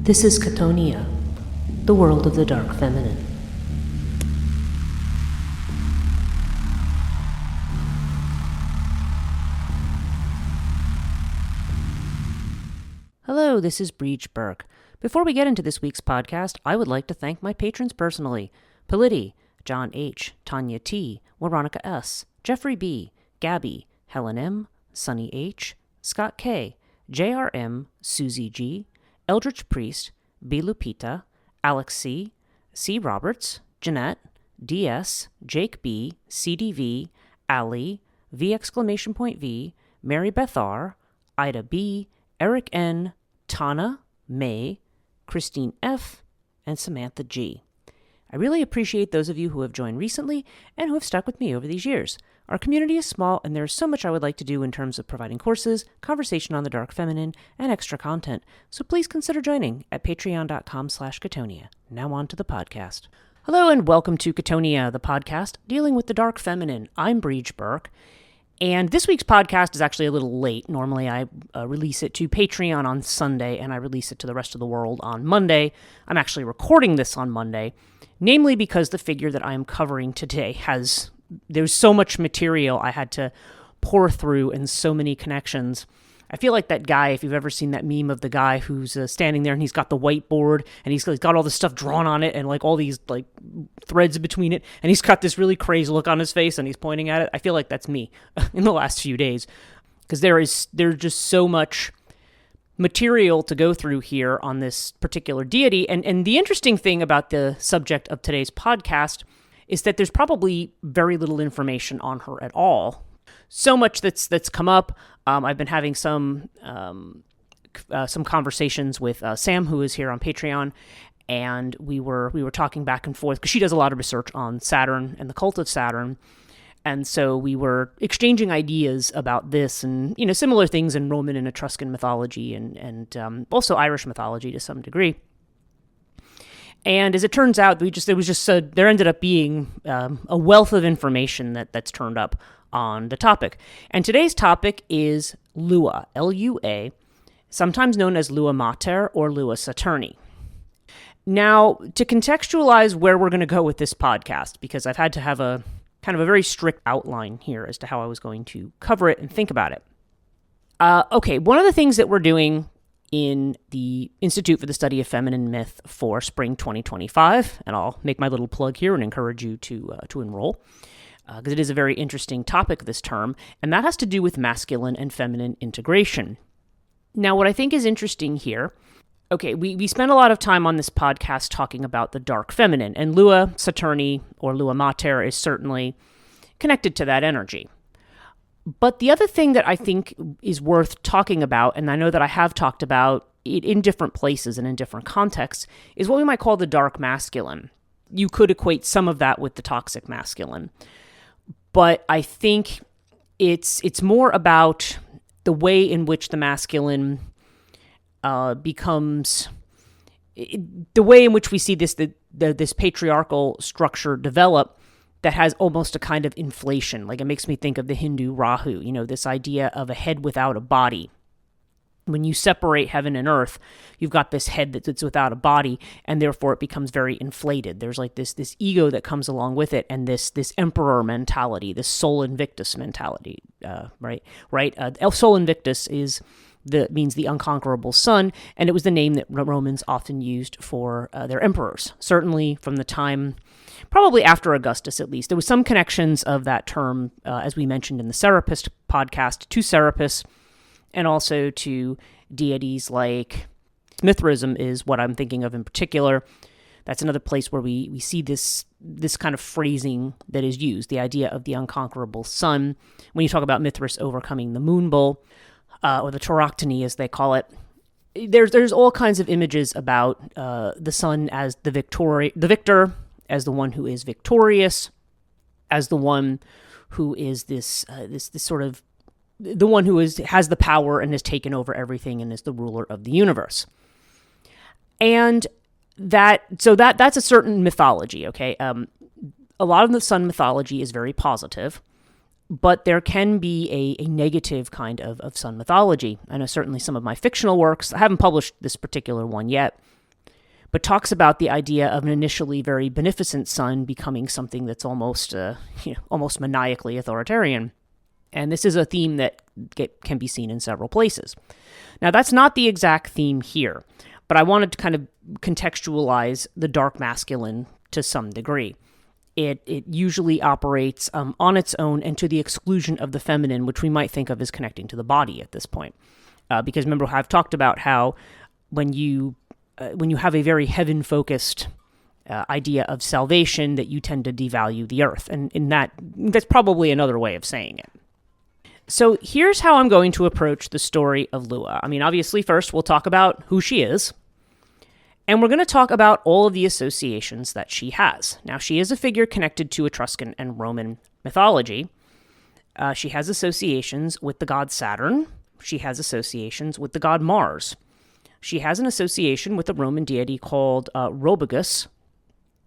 This is Chthonia, the world of the dark feminine. Hello, this is Breach Burke. Before we get into this week's podcast, I would like to thank my patrons personally: Politi, John H., Tanya T., Veronica S., Jeffrey B., Gabby, Helen M., Sunny H., Scott K., JRM, Susie G., Eldritch Priest, B. Lupita, Alex C., C. Roberts, Jeanette, DS, Jake B., CDV, Ali, V!V, Mary Beth R., Ida B., Eric N., Tana, May, Christine F., and Samantha G. I really appreciate those of you who have joined recently and who have stuck with me over these years. Our community is small, and there's so much I would like to do in terms of providing courses, conversation on the dark feminine, and extra content, so please consider joining at patreon.com/Chthonia. Now on to the podcast. Hello and welcome to Chthonia, the podcast dealing with the dark feminine. I'm Breach Burke, and this week's podcast is actually a little late. Normally I release it to Patreon on Sunday, and I release it to the rest of the world on Monday. I'm actually recording this on Monday, namely because the figure that I am covering today there's so much material I had to pour through and so many connections. I feel like that guy, if you've ever seen that meme of the guy who's standing there and he's got the whiteboard and he's got all this stuff drawn on it and like all these like threads between it, and he's got this really crazy look on his face and he's pointing at it. I feel like that's me in the last few days, because there's just so much material to go through here on this particular deity. And the interesting thing about the subject of today's podcast is that there's probably very little information on her at all. So much that's come up. I've been having some conversations with Sam, who is here on Patreon, and we were talking back and forth because she does a lot of research on Saturn and the cult of Saturn, and so we were exchanging ideas about this and similar things in Roman and Etruscan mythology and also Irish mythology to some degree. And as it turns out, there ended up being a wealth of information that's turned up on the topic. And today's topic is Lua, L-U-A, sometimes known as Lua Mater or Lua Saturni. Now, to contextualize where we're going to go with this podcast, because I've had to have a kind of a very strict outline here as to how I was going to cover it and think about it. Okay, one of the things that we're doing in the Institute for the Study of Feminine Myth for spring 2025, and I'll make my little plug here and encourage you to enroll, because it is a very interesting topic this term, and that has to do with masculine and feminine integration. Now, what I think is interesting here, okay, we spend a lot of time on this podcast talking about the dark feminine, and Lua Saturni or Lua Mater is certainly connected to that energy. But the other thing that I think is worth talking about, and I know that I have talked about it in different places and in different contexts, is what we might call the dark masculine. You could equate some of that with the toxic masculine. But I think it's more about the way in which the masculine becomes, the way in which we see this patriarchal structure develop, that has almost a kind of inflation. Like, it makes me think of the Hindu Rahu, this idea of a head without a body. When you separate heaven and earth, you've got this head that's without a body, and therefore it becomes very inflated. There's like this ego that comes along with it, and this emperor mentality, this sol invictus mentality, right? Sol invictus means the unconquerable sun, and it was the name that Romans often used for their emperors. Certainly from the time, probably after Augustus at least, there was some connections of that term, as we mentioned in the Serapis podcast, to Serapis, and also to deities like Mithraism is what I'm thinking of in particular. That's another place where we see this kind of phrasing that is used, the idea of the unconquerable sun. When you talk about Mithras overcoming the moon bull, or the Chthonia as they call it, there's all kinds of images about the sun as the victor, as the one who is victorious, as the one who is this sort of the one who has the power and has taken over everything and is the ruler of the universe. And that's a certain mythology, okay? A lot of the sun mythology is very positive, but there can be a negative kind of sun mythology. I know certainly some of my fictional works, I haven't published this particular one yet, but talks about the idea of an initially very beneficent sun becoming something that's almost maniacally authoritarian. And this is a theme that can be seen in several places. Now, that's not the exact theme here, but I wanted to kind of contextualize the dark masculine to some degree. It usually operates on its own and to the exclusion of the feminine, which we might think of as connecting to the body at this point. Because remember, I've talked about how when you have a very heaven-focused idea of salvation, that you tend to devalue the earth. And that's probably another way of saying it. So here's how I'm going to approach the story of Lua. I mean, obviously, first we'll talk about who she is. And we're going to talk about all of the associations that she has. Now, she is a figure connected to Etruscan and Roman mythology. She has associations with the god Saturn. She has associations with the god Mars. She has an association with a Roman deity called Robigus,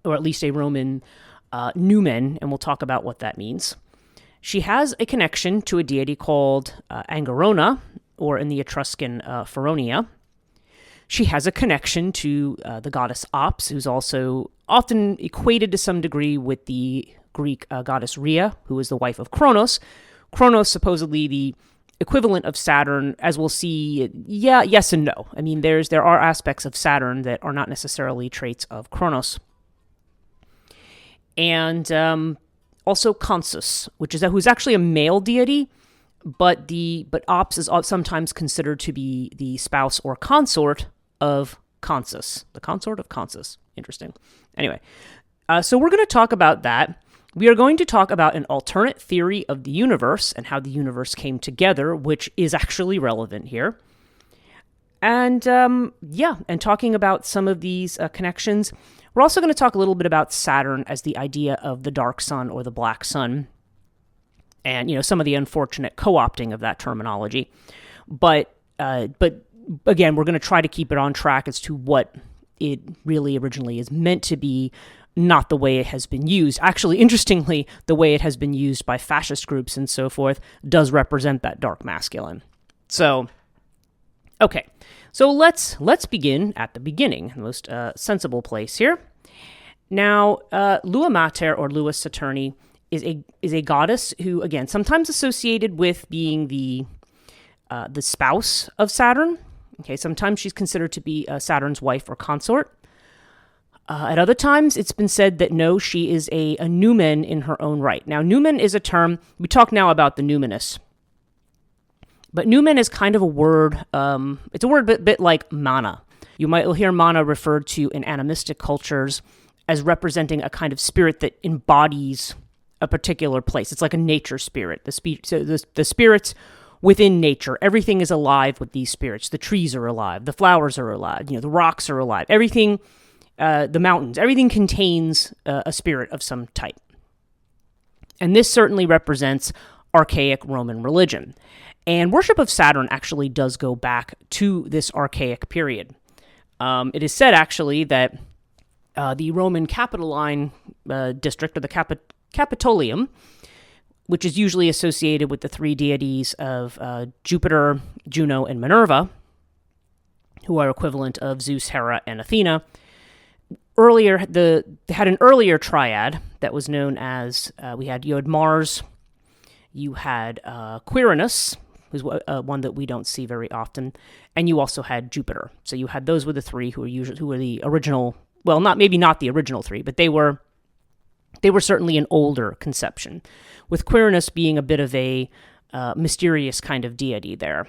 or at least a Roman numen, and we'll talk about what that means. She has a connection to a deity called Angerona, or in the Etruscan Chthonia. She has a connection to the goddess Ops, who's also often equated to some degree with the Greek goddess Rhea, who is the wife of Kronos. Kronos, supposedly the equivalent of Saturn, as we'll see, yes and no. I mean, there are aspects of Saturn that are not necessarily traits of Kronos. And also Consus, who's actually a male deity, but Ops is sometimes considered to be the spouse or consort of Consus. The consort of Consus. Interesting. Anyway, so we're going to talk about that. We are going to talk about an alternate theory of the universe and how the universe came together, which is actually relevant here. And and talking about some of these connections. We're also going to talk a little bit about Saturn as the idea of the dark sun or the black sun, and some of the unfortunate co-opting of that terminology. But again, we're going to try to keep it on track as to what it really originally is meant to be, not the way it has been used. Actually, interestingly, the way it has been used by fascist groups and so forth does represent that dark masculine. So, okay. So let's begin at the beginning, the most sensible place here. Now, Lua Mater or Lua Saturni is a goddess who, again, sometimes associated with being the spouse of Saturn. Okay, sometimes she's considered to be Saturn's wife or consort. At other times, it's been said that no, she is a numen in her own right. Now, numen is a term, we talk now about the numinous. But numen is kind of a word, it's a word bit like mana. You might hear mana referred to in animistic cultures as representing a kind of spirit that embodies a particular place. It's like a nature spirit. The spirits within nature, everything is alive with these spirits. The trees are alive, the flowers are alive, the rocks are alive. Everything, the mountains, everything contains a spirit of some type. And this certainly represents archaic Roman religion. And worship of Saturn actually does go back to this archaic period. It is said, actually, that the Roman Capitoline district, or the Capitolium, which is usually associated with the three deities of Jupiter, Juno, and Minerva, who are equivalent of Zeus, Hera, and Athena. They had an earlier triad that was known as, you had Mars, you had Quirinus, who's one that we don't see very often, and you also had Jupiter. So you had those were the three who were the original. Well, maybe not the original three, but they were certainly an older conception, with Quirinus being a bit of a mysterious kind of deity there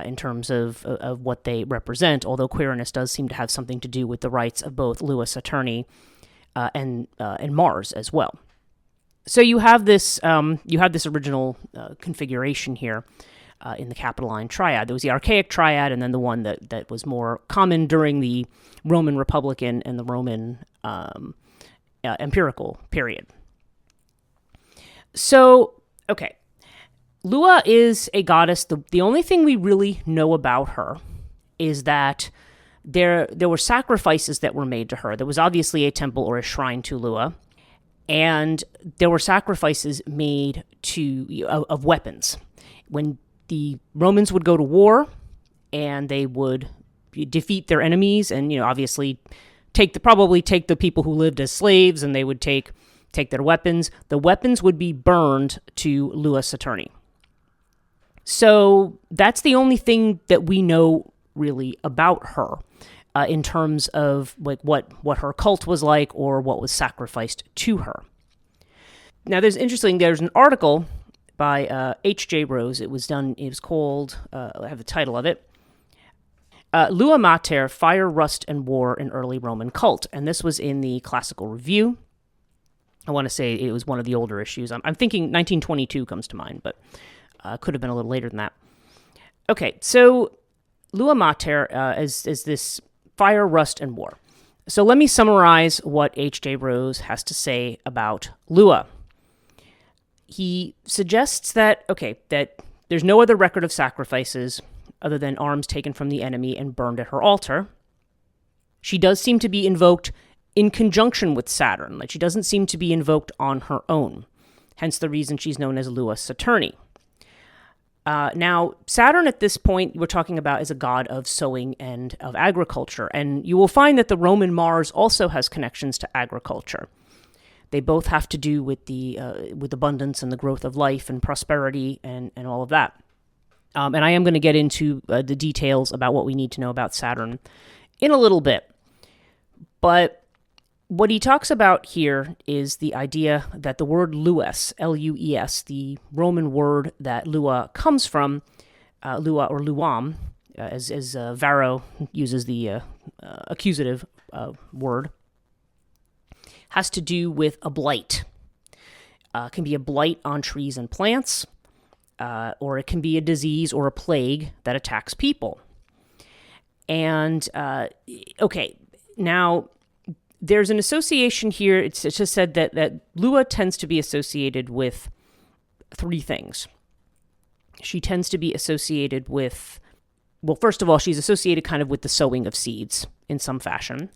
in terms of what they represent. Although Quirinus does seem to have something to do with the rites of both Lua Saturni and Mars as well. So you have this original configuration here in the Capitoline triad. There was the archaic triad, and then the one that was more common during the Roman Republican and the Roman empirical period. So, okay, Lua is a goddess. The only thing we really know about her is that there were sacrifices that were made to her. There was obviously a temple or a shrine to Lua, and there were sacrifices made of weapons. When the Romans would go to war, and they would defeat their enemies, and obviously probably take the people who lived as slaves, and they would take their weapons. The weapons would be burned to Lua Saturni. So that's the only thing that we know really about her in terms of like what her cult was like or what was sacrificed to her. Now, there's an article by H.J. Rose. It was called, I have the title of it, Lua Mater, Fire, Rust, and War in Early Roman Cult. And this was in the Classical Review. I want to say it was one of the older issues. I'm thinking 1922 comes to mind, but could have been a little later than that. Okay, so Lua Mater is this fire, rust, and war. So let me summarize what H.J. Rose has to say about Lua. He suggests that there's no other record of sacrifices other than arms taken from the enemy and burned at her altar. She does seem to be invoked in conjunction with Saturn. Like, she doesn't seem to be invoked on her own. Hence the reason she's known as Lua Saturni. Now, Saturn at this point, we're talking about, is a god of sowing and of agriculture. And you will find that the Roman Mars also has connections to agriculture. They both have to do with with abundance and the growth of life and prosperity and all of that. And I am going to get into the details about what we need to know about Saturn in a little bit. But what he talks about here is the idea that the word lues, L-U-E-S, the Roman word that Lua comes from, Lua or Luam, as Varro uses the accusative word, has to do with a blight. It can be a blight on trees and plants, or it can be a disease or a plague that attacks people. And, now there's an association here. It's just said that Lua tends to be associated with three things. She tends to be associated with, well, first of all, she's associated kind of with the sowing of seeds in some fashion.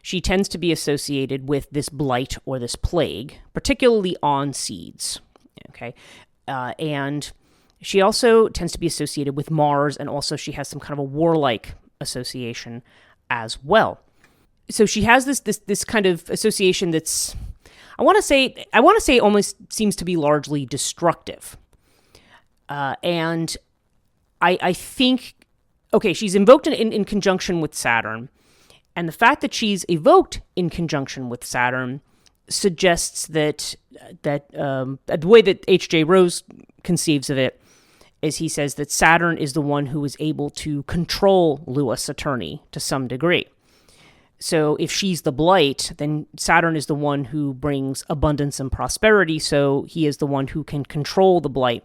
She tends to be associated with this blight or this plague, particularly on seeds. Okay. And she also tends to be associated with Mars, and also she has some kind of a warlike association as well. So she has this kind of association that's, I want to say almost seems to be largely destructive. And I think, she's invoked in conjunction with Saturn. And the fact that she's evoked in conjunction with Saturn suggests that the way that H.J. Rose conceives of it is he says that Saturn is the one who is able to control Lua Saturni to some degree. So if she's the blight, then Saturn is the one who brings abundance and prosperity, so he is the one who can control the blight.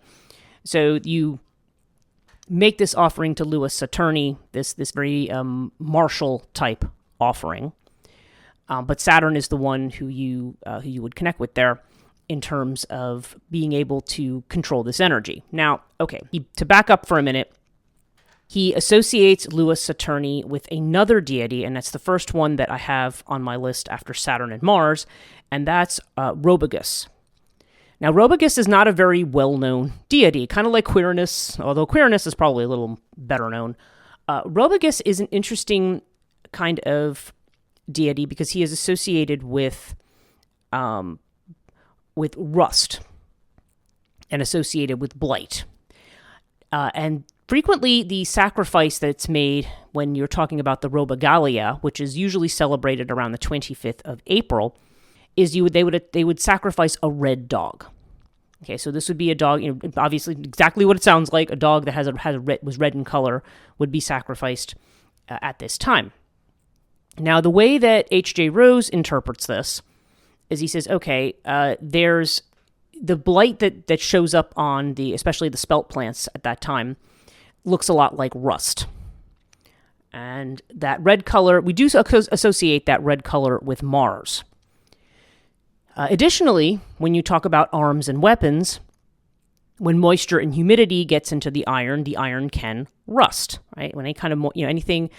So you make this offering to Lua Saturni, this very martial type offering, but Saturn is the one who you would connect with there in terms of being able to control this energy. Now, to back up for a minute, he associates Lua Saturni with another deity, and that's the first one that I have on my list after Saturn and Mars, and that's Robigus. Now, Robigus is not a very well-known deity, kind of like Quirinus, although Quirinus is probably a little better known. Robigus is an interesting kind of deity because he is associated with rust and associated with blight. And frequently the sacrifice that's made when you're talking about the Robigalia, which is usually celebrated around the 25th of April, is they would sacrifice a red dog. Okay, so this would be a dog, obviously exactly what it sounds like. A dog that was red in color would be sacrificed at this time. Now, the way that H.J. Rose interprets this is he says, there's the blight that shows up on especially the spelt plants at that time looks a lot like rust. And that red color, we do associate that red color with Mars. Additionally, when you talk about arms and weapons, when moisture and humidity gets into the iron can rust, right? When any kind of, anything,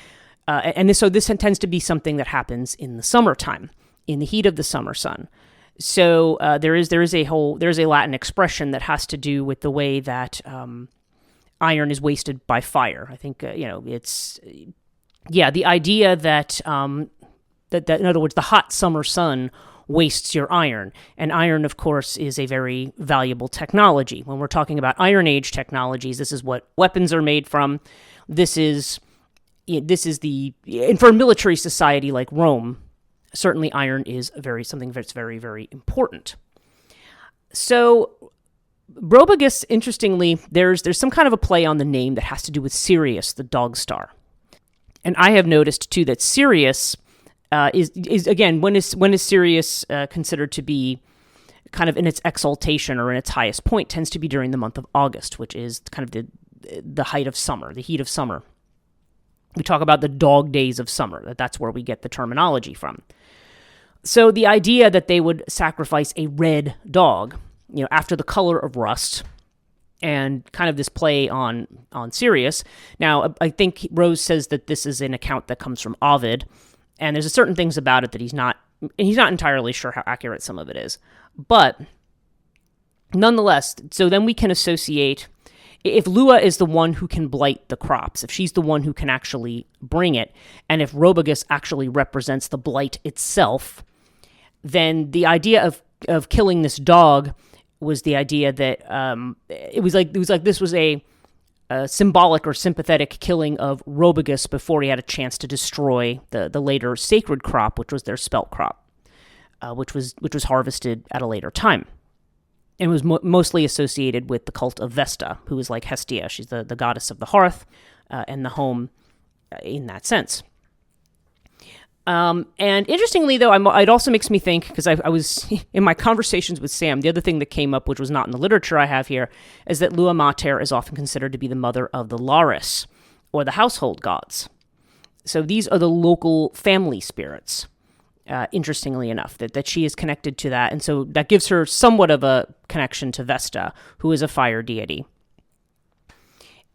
so this tends to be something that happens in the summertime, in the heat of the summer sun. So there is a Latin expression that has to do with the way that iron is wasted by fire. I think, the idea that that in other words, the hot summer sun wastes your iron. And iron, of course, is a very valuable technology. When we're talking about Iron Age technologies, this is what weapons are made from. This is and for a military society like Rome, certainly iron is something that's very, very important. So Robigus, interestingly, there's some kind of a play on the name that has to do with Sirius, the dog star. And I have noticed, too, that Sirius is again, when is Sirius considered to be kind of in its exaltation or in its highest point? Tends to be during the month of August, which is kind of the height of summer, the heat of summer. We talk about the dog days of summer. That's where we get the terminology from. So the idea that they would sacrifice a red dog, after the color of rust, and kind of this play on Sirius. Now, I think Rose says that this is an account that comes from Ovid, and there's certain things about it that he's not entirely sure how accurate some of it is. But nonetheless, so then we can associate, if Lua is the one who can blight the crops, if she's the one who can actually bring it, and if Robigus actually represents the blight itself, then the idea of killing this dog was the idea that it was like this was a symbolic or sympathetic killing of Robigus before he had a chance to destroy the later sacred crop, which was their spelt crop, which was harvested at a later time. And was mostly associated with the cult of Vesta, who is like Hestia. She's the goddess of the hearth and the home in that sense. And interestingly, though, it also makes me think, because I was, in my conversations with Sam, the other thing that came up, which was not in the literature I have here, is that Lua Mater is often considered to be the mother of the Lares, or the household gods. So these are the local family spirits. Interestingly enough, that she is connected to that. And so that gives her somewhat of a connection to Vesta, who is a fire deity.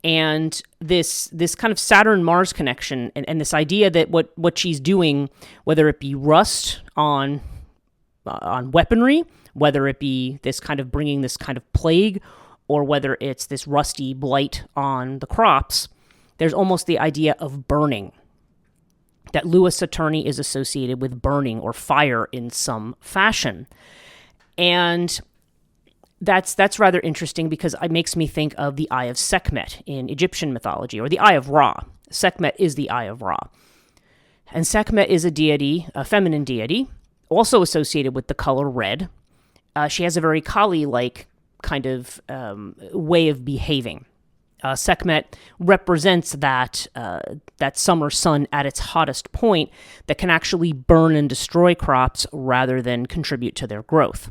And this kind of Saturn-Mars connection and this idea that what she's doing, whether it be rust on weaponry, whether it be this kind of bringing this kind of plague, or whether it's this rusty blight on the crops, there's almost the idea of burning. That Lua Saturni is associated with burning or fire in some fashion. And that's rather interesting because it makes me think of the Eye of Sekhmet in Egyptian mythology, or the Eye of Ra. Sekhmet is the Eye of Ra. And Sekhmet is a deity, a feminine deity, also associated with the color red. She has a very Kali-like kind of way of behaving. Sekhmet represents that summer sun at its hottest point that can actually burn and destroy crops rather than contribute to their growth.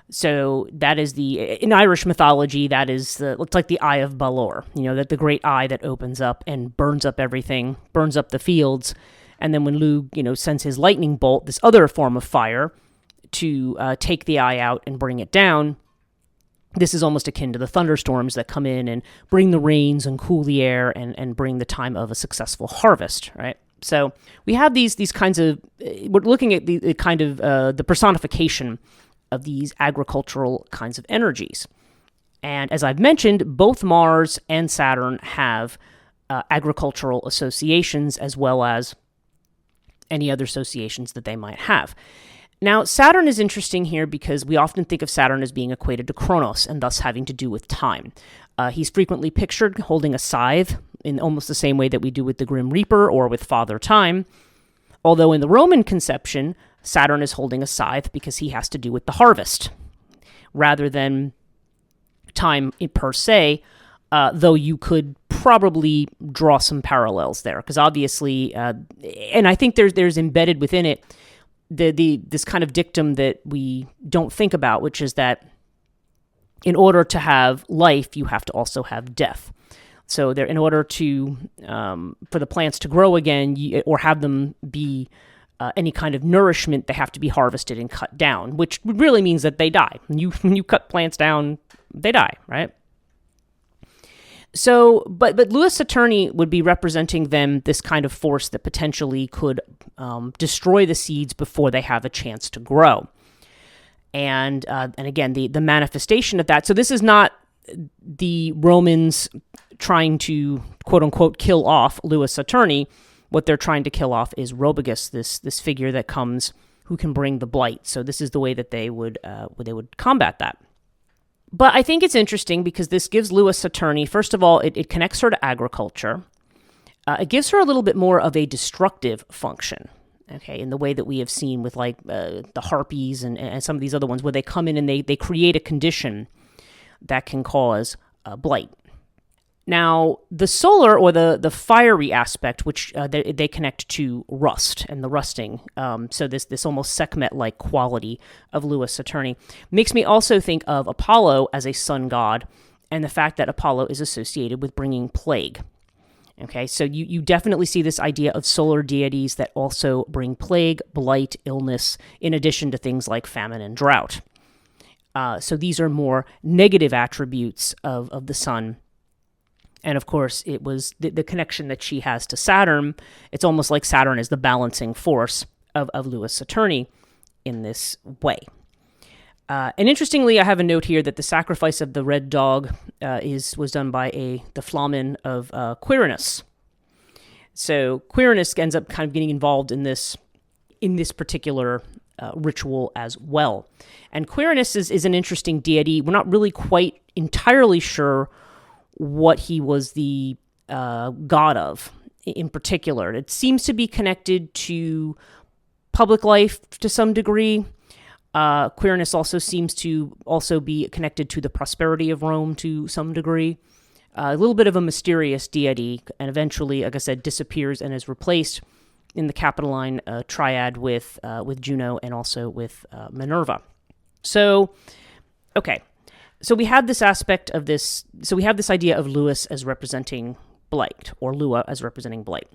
So that is in Irish mythology, that is it's like the Eye of Balor, that the great eye that opens up and burns up everything, burns up the fields. And then when Lu, sends his lightning bolt, this other form of fire, to take the eye out and bring it down, this is almost akin to the thunderstorms that come in and bring the rains and cool the air and bring the time of a successful harvest, right? So we have these kinds of, we're looking at the kind of the personification of these agricultural kinds of energies. And as I've mentioned, both Mars and Saturn have agricultural associations as well as any other associations that they might have. Now, Saturn is interesting here because we often think of Saturn as being equated to Kronos and thus having to do with time. He's frequently pictured holding a scythe in almost the same way that we do with the Grim Reaper or with Father Time. Although in the Roman conception, Saturn is holding a scythe because he has to do with the harvest rather than time per se, though you could probably draw some parallels there because obviously, and I think there's embedded within it this kind of dictum that we don't think about, which is that in order to have life, you have to also have death. So in order to for the plants to grow again, or have them be any kind of nourishment, they have to be harvested and cut down, which really means that they die. When you cut plants down, they die, right? So, but Lua Saturni would be representing them, this kind of force that potentially could destroy the seeds before they have a chance to grow. And again, the manifestation of that. So this is not the Romans trying to, quote unquote, kill off Lua Saturni. what they're trying to kill off is Robigus, this figure that comes who can bring the blight. So this is the way that they would combat that. But I think it's interesting because this gives Lua Saturni, first of all, it connects her to agriculture. It gives her a little bit more of a destructive function, okay, in the way that we have seen with like the harpies and some of these other ones, where they come in and they create a condition that can cause blight. Now, the solar or the fiery aspect, which they connect to rust and the rusting, so this almost Sekhmet-like quality of Lua Saturni, makes me also think of Apollo as a sun god, and the fact that Apollo is associated with bringing plague. Okay, so you definitely see this idea of solar deities that also bring plague, blight, illness, in addition to things like famine and drought. So these are more negative attributes of the sun. And of course, it was the connection that she has to Saturn. It's almost like Saturn is the balancing force of Lua Saturni in this way. And interestingly, I have a note here that the sacrifice of the red dog was done by the flamen of Quirinus. So Quirinus ends up kind of getting involved in this particular ritual as well. And Quirinus is an interesting deity. We're not really quite entirely sure what he was the god of in particular. It seems to be connected to public life to some degree. Quirinus also seems to also be connected to the prosperity of Rome to some degree. A little bit of a mysterious deity, and eventually, like I said, disappears and is replaced in the Capitoline triad with Juno and also with Minerva. So, okay. So we have this aspect of this. So we have this idea of Lewis as representing blight, or Lua as representing blight.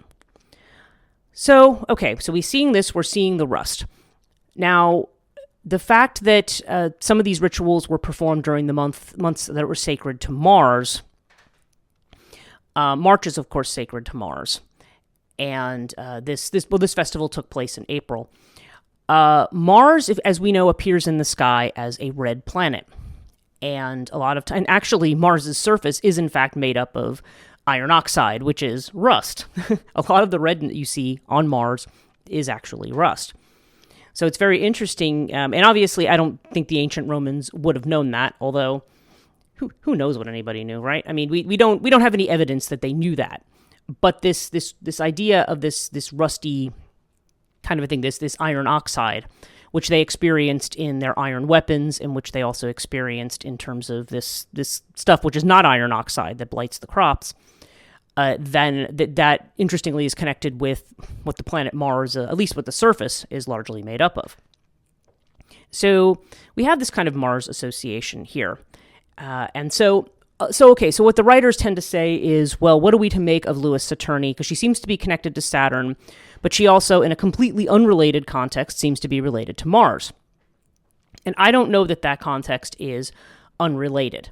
So, okay, so we're seeing the rust. Now, the fact that some of these rituals were performed during the months that were sacred to Mars. March is, of course, sacred to Mars. And this festival took place in April. Mars, as we know, appears in the sky as a red planet. And and actually Mars's surface is in fact made up of iron oxide, which is rust. A lot of the red that you see on Mars is actually rust. So it's very interesting, and obviously I don't think the ancient Romans would have known that, although who knows what anybody knew, right? I mean, we don't have any evidence that they knew that. But this idea of this rusty kind of a thing, this iron oxide, which they experienced in their iron weapons, and which they also experienced in terms of this stuff, which is not iron oxide that blights the crops, then that interestingly is connected with what the planet Mars, at least what the surface, is largely made up of. So we have this kind of Mars association here. So what the writers tend to say is, well, what are we to make of Lua Saturni? Because she seems to be connected to Saturn, but she also, in a completely unrelated context, seems to be related to Mars. And I don't know that context is unrelated.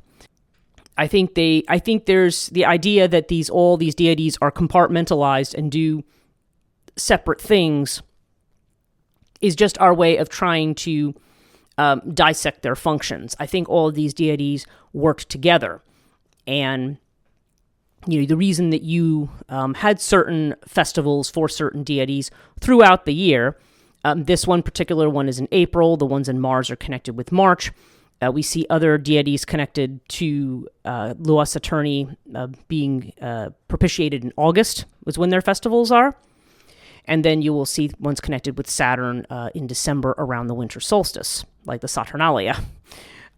I think there's the idea that all these deities are compartmentalized and do separate things is just our way of trying to dissect their functions. I think all of these deities work together. And the reason that you had certain festivals for certain deities throughout the year, this one particular one is in April, the ones in Mars are connected with March. We see other deities connected to Lua Saturni being propitiated in August, was when their festivals are. And then you will see ones connected with Saturn in December around the winter solstice, like the Saturnalia.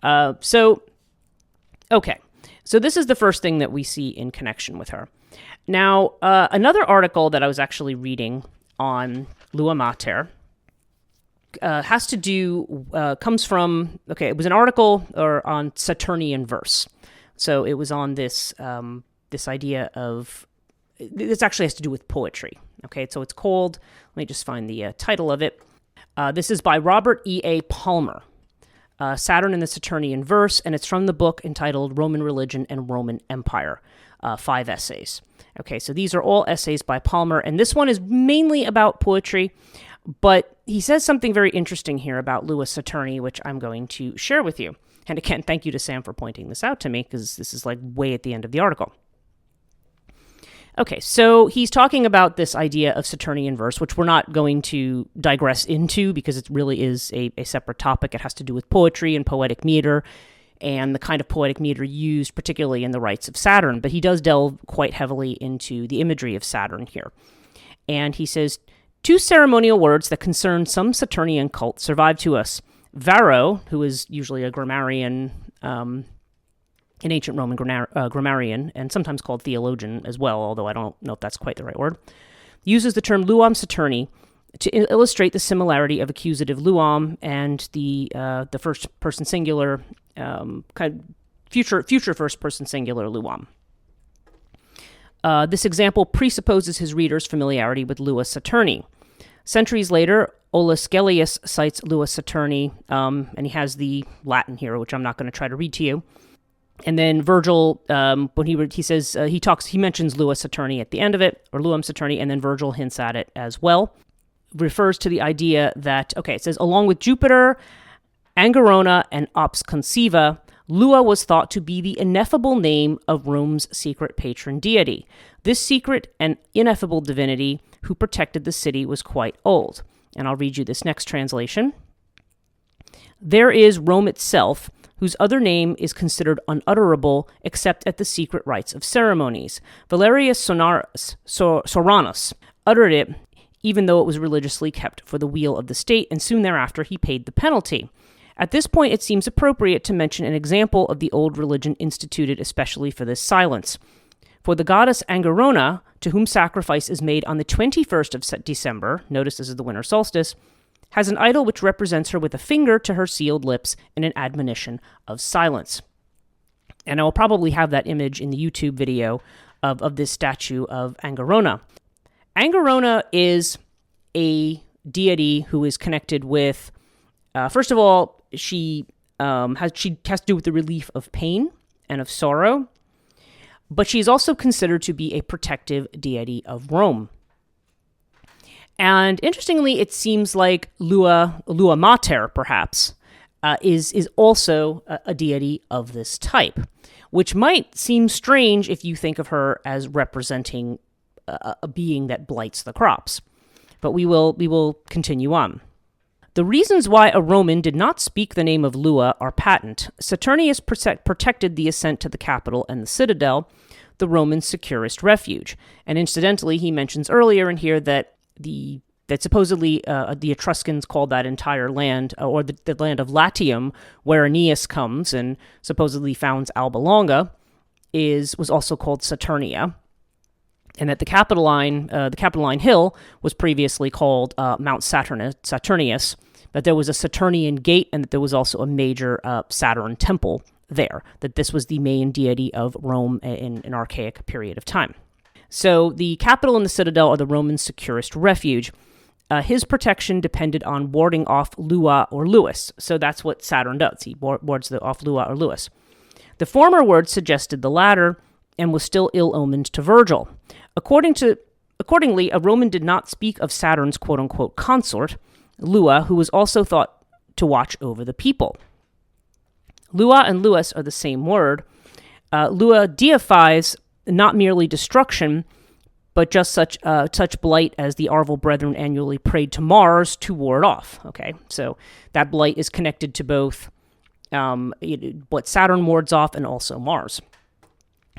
Okay. So this is the first thing that we see in connection with her. Now, another article that I was actually reading on Lua Mater comes from, it was an article on Saturnian verse. So it was on this idea of, this actually has to do with poetry. Okay, so it's called, let me just find the title of it. This is by Robert E.A. Palmer. Saturn and the Saturnian Verse, and it's from the book entitled Roman Religion and Roman Empire, 5 essays. Okay, so these are all essays by Palmer, and this one is mainly about poetry, but he says something very interesting here about Lua Saturni, which I'm going to share with you. And again, thank you to Sam for pointing this out to me, because this is like way at the end of the article. Okay, so he's talking about this idea of Saturnian verse, which we're not going to digress into because it really is a separate topic. It has to do with poetry and poetic meter and the kind of poetic meter used, particularly in the rites of Saturn. But he does delve quite heavily into the imagery of Saturn here. And he says, two ceremonial words that concern some Saturnian cult survive to us. Varro, who is usually a grammarian, an ancient Roman grammarian, and sometimes called theologian as well, although I don't know if that's quite the right word, uses the term Lua Saturni to illustrate the similarity of accusative luam and the first person singular, future first person singular luam. This example presupposes his readers' familiarity with Lua Saturni. Centuries later, Olaus Gellius cites Lua Saturni, and he has the Latin here, which I'm not going to try to read to you. And then Virgil, when he mentions Lua Saturni at the end of it, or Luam Saturni, and then Virgil hints at it as well. Refers to the idea that, it says, along with Jupiter, Angerona, and Ops Conciva, Lua was thought to be the ineffable name of Rome's secret patron deity. This secret and ineffable divinity who protected the city was quite old. And I'll read you this next translation. There is Rome itself, whose other name is considered unutterable except at the secret rites of ceremonies. Valerius Soranus uttered it, even though it was religiously kept for the weal of the state, and soon thereafter he paid the penalty. At this point, it seems appropriate to mention an example of the old religion instituted especially for this silence. For the goddess Angerona, to whom sacrifice is made on the 21st of December, notice this is the winter solstice, has an idol which represents her with a finger to her sealed lips in an admonition of silence. And I will probably have that image in the YouTube video of this statue of Angerona. Angerona is a deity who is connected with, first of all, she has to do with the relief of pain and of sorrow, but she is also considered to be a protective deity of Rome. And interestingly, it seems like Lua Mater, perhaps, is also a deity of this type, which might seem strange if you think of her as representing a being that blights the crops. But we will continue on. The reasons why a Roman did not speak the name of Lua are patent. Saturnius protected the ascent to the capital and the citadel, the Roman securest refuge. And incidentally, he mentions earlier in here that supposedly the Etruscans called that entire land, or the land of Latium, where Aeneas comes and supposedly founds Alba Longa, was also called Saturnia, and that the Capitoline Hill was previously called Mount Saturnius, that there was a Saturnian gate, and that there was also a major Saturn temple there, that this was the main deity of Rome in an archaic period of time. So the capital and the citadel are the Roman securest refuge. His protection depended on warding off Lua or Louis. So that's what Saturn does. He wards off Lua or Louis. The former word suggested the latter and was still ill-omened to Virgil. Accordingly, a Roman did not speak of Saturn's quote-unquote consort, Lua, who was also thought to watch over the people. Lua and Louis are the same word. Lua deifies not merely destruction, but just such blight as the Arval brethren annually prayed to Mars to ward off. Okay, so that blight is connected to both what Saturn wards off and also Mars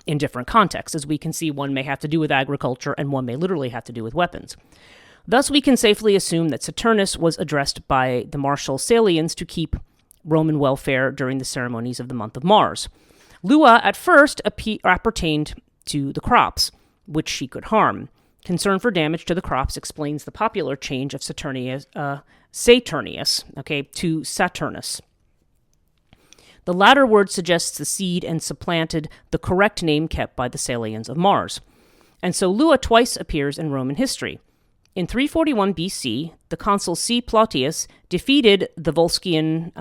in different contexts. As we can see, one may have to do with agriculture and one may literally have to do with weapons. Thus, we can safely assume that Saturnus was addressed by the martial Salians to keep Roman welfare during the ceremonies of the month of Mars. Lua at first appertained to the crops, which she could harm. Concern for damage to the crops explains the popular change of Saturnius to Saturnus. The latter word suggests the seed and supplanted the correct name kept by the Salians of Mars. And so Lua twice appears in Roman history. In 341 BC, the consul C. Plautius defeated the Volscian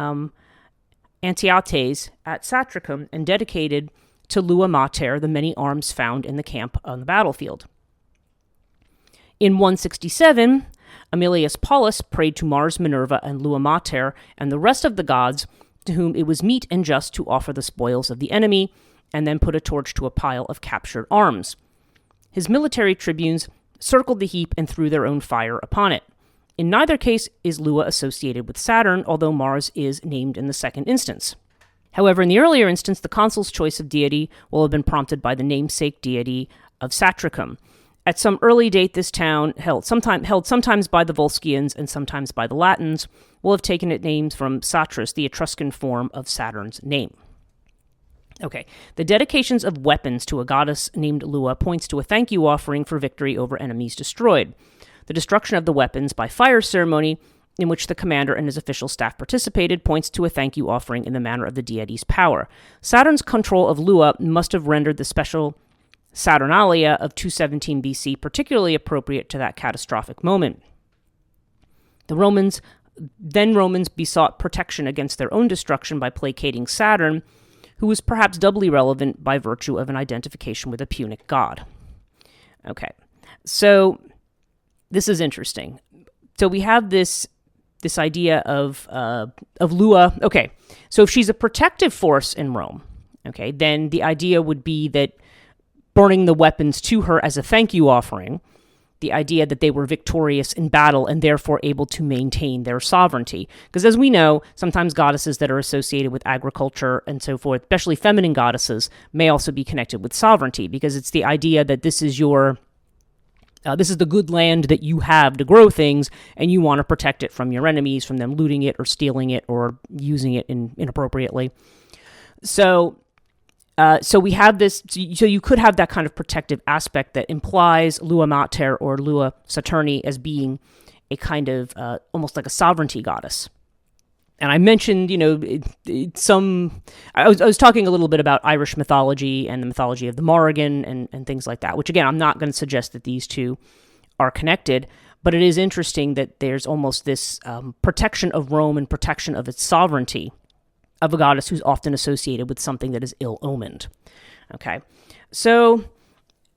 Antiotes at Satricum and dedicated to Lua Mater the many arms found in the camp on the battlefield. In 167, Aemilius Paulus prayed to Mars, Minerva, and Lua Mater, and the rest of the gods, to whom it was meet and just to offer the spoils of the enemy, and then put a torch to a pile of captured arms. his military tribunes circled the heap and threw their own fire upon it. In neither case is Lua associated with Saturn, although Mars is named in the second instance. However, in the earlier instance, the consul's choice of deity will have been prompted by the namesake deity of Satricum. At some early date, this town, held sometimes by the Volscians and sometimes by the Latins, will have taken its names from Satrus, the Etruscan form of Saturn's name. Okay, the dedications of weapons to a goddess named Lua points to a thank you offering for victory over enemies destroyed. The destruction of the weapons by fire ceremony, in which the commander and his official staff participated, points to a thank you offering in the manner of the deity's power. Saturn's control of Lua must have rendered the special Saturnalia of 217 BC particularly appropriate to that catastrophic moment. The Romans besought protection against their own destruction by placating Saturn, who was perhaps doubly relevant by virtue of an identification with a Punic god. Okay, so this is interesting. So we have this idea of Lua. Okay, so if she's a protective force in Rome, okay, then the idea would be that burning the weapons to her as a thank you offering, the idea that they were victorious in battle and therefore able to maintain their sovereignty. Because as we know, sometimes goddesses that are associated with agriculture and so forth, especially feminine goddesses, may also be connected with sovereignty, because it's the idea that this is the good land that you have to grow things, and you want to protect it from your enemies, from them looting it or stealing it or using it inappropriately. So we have this. So you could have that kind of protective aspect that implies Lua Mater or Lua Saturni as being a kind of almost like a sovereignty goddess. And I mentioned, I was talking a little bit about Irish mythology and the mythology of the Morrigan and things like that, which again, I'm not going to suggest that these two are connected, but it is interesting that there's almost this protection of Rome and protection of its sovereignty of a goddess who's often associated with something that is ill-omened. Okay, so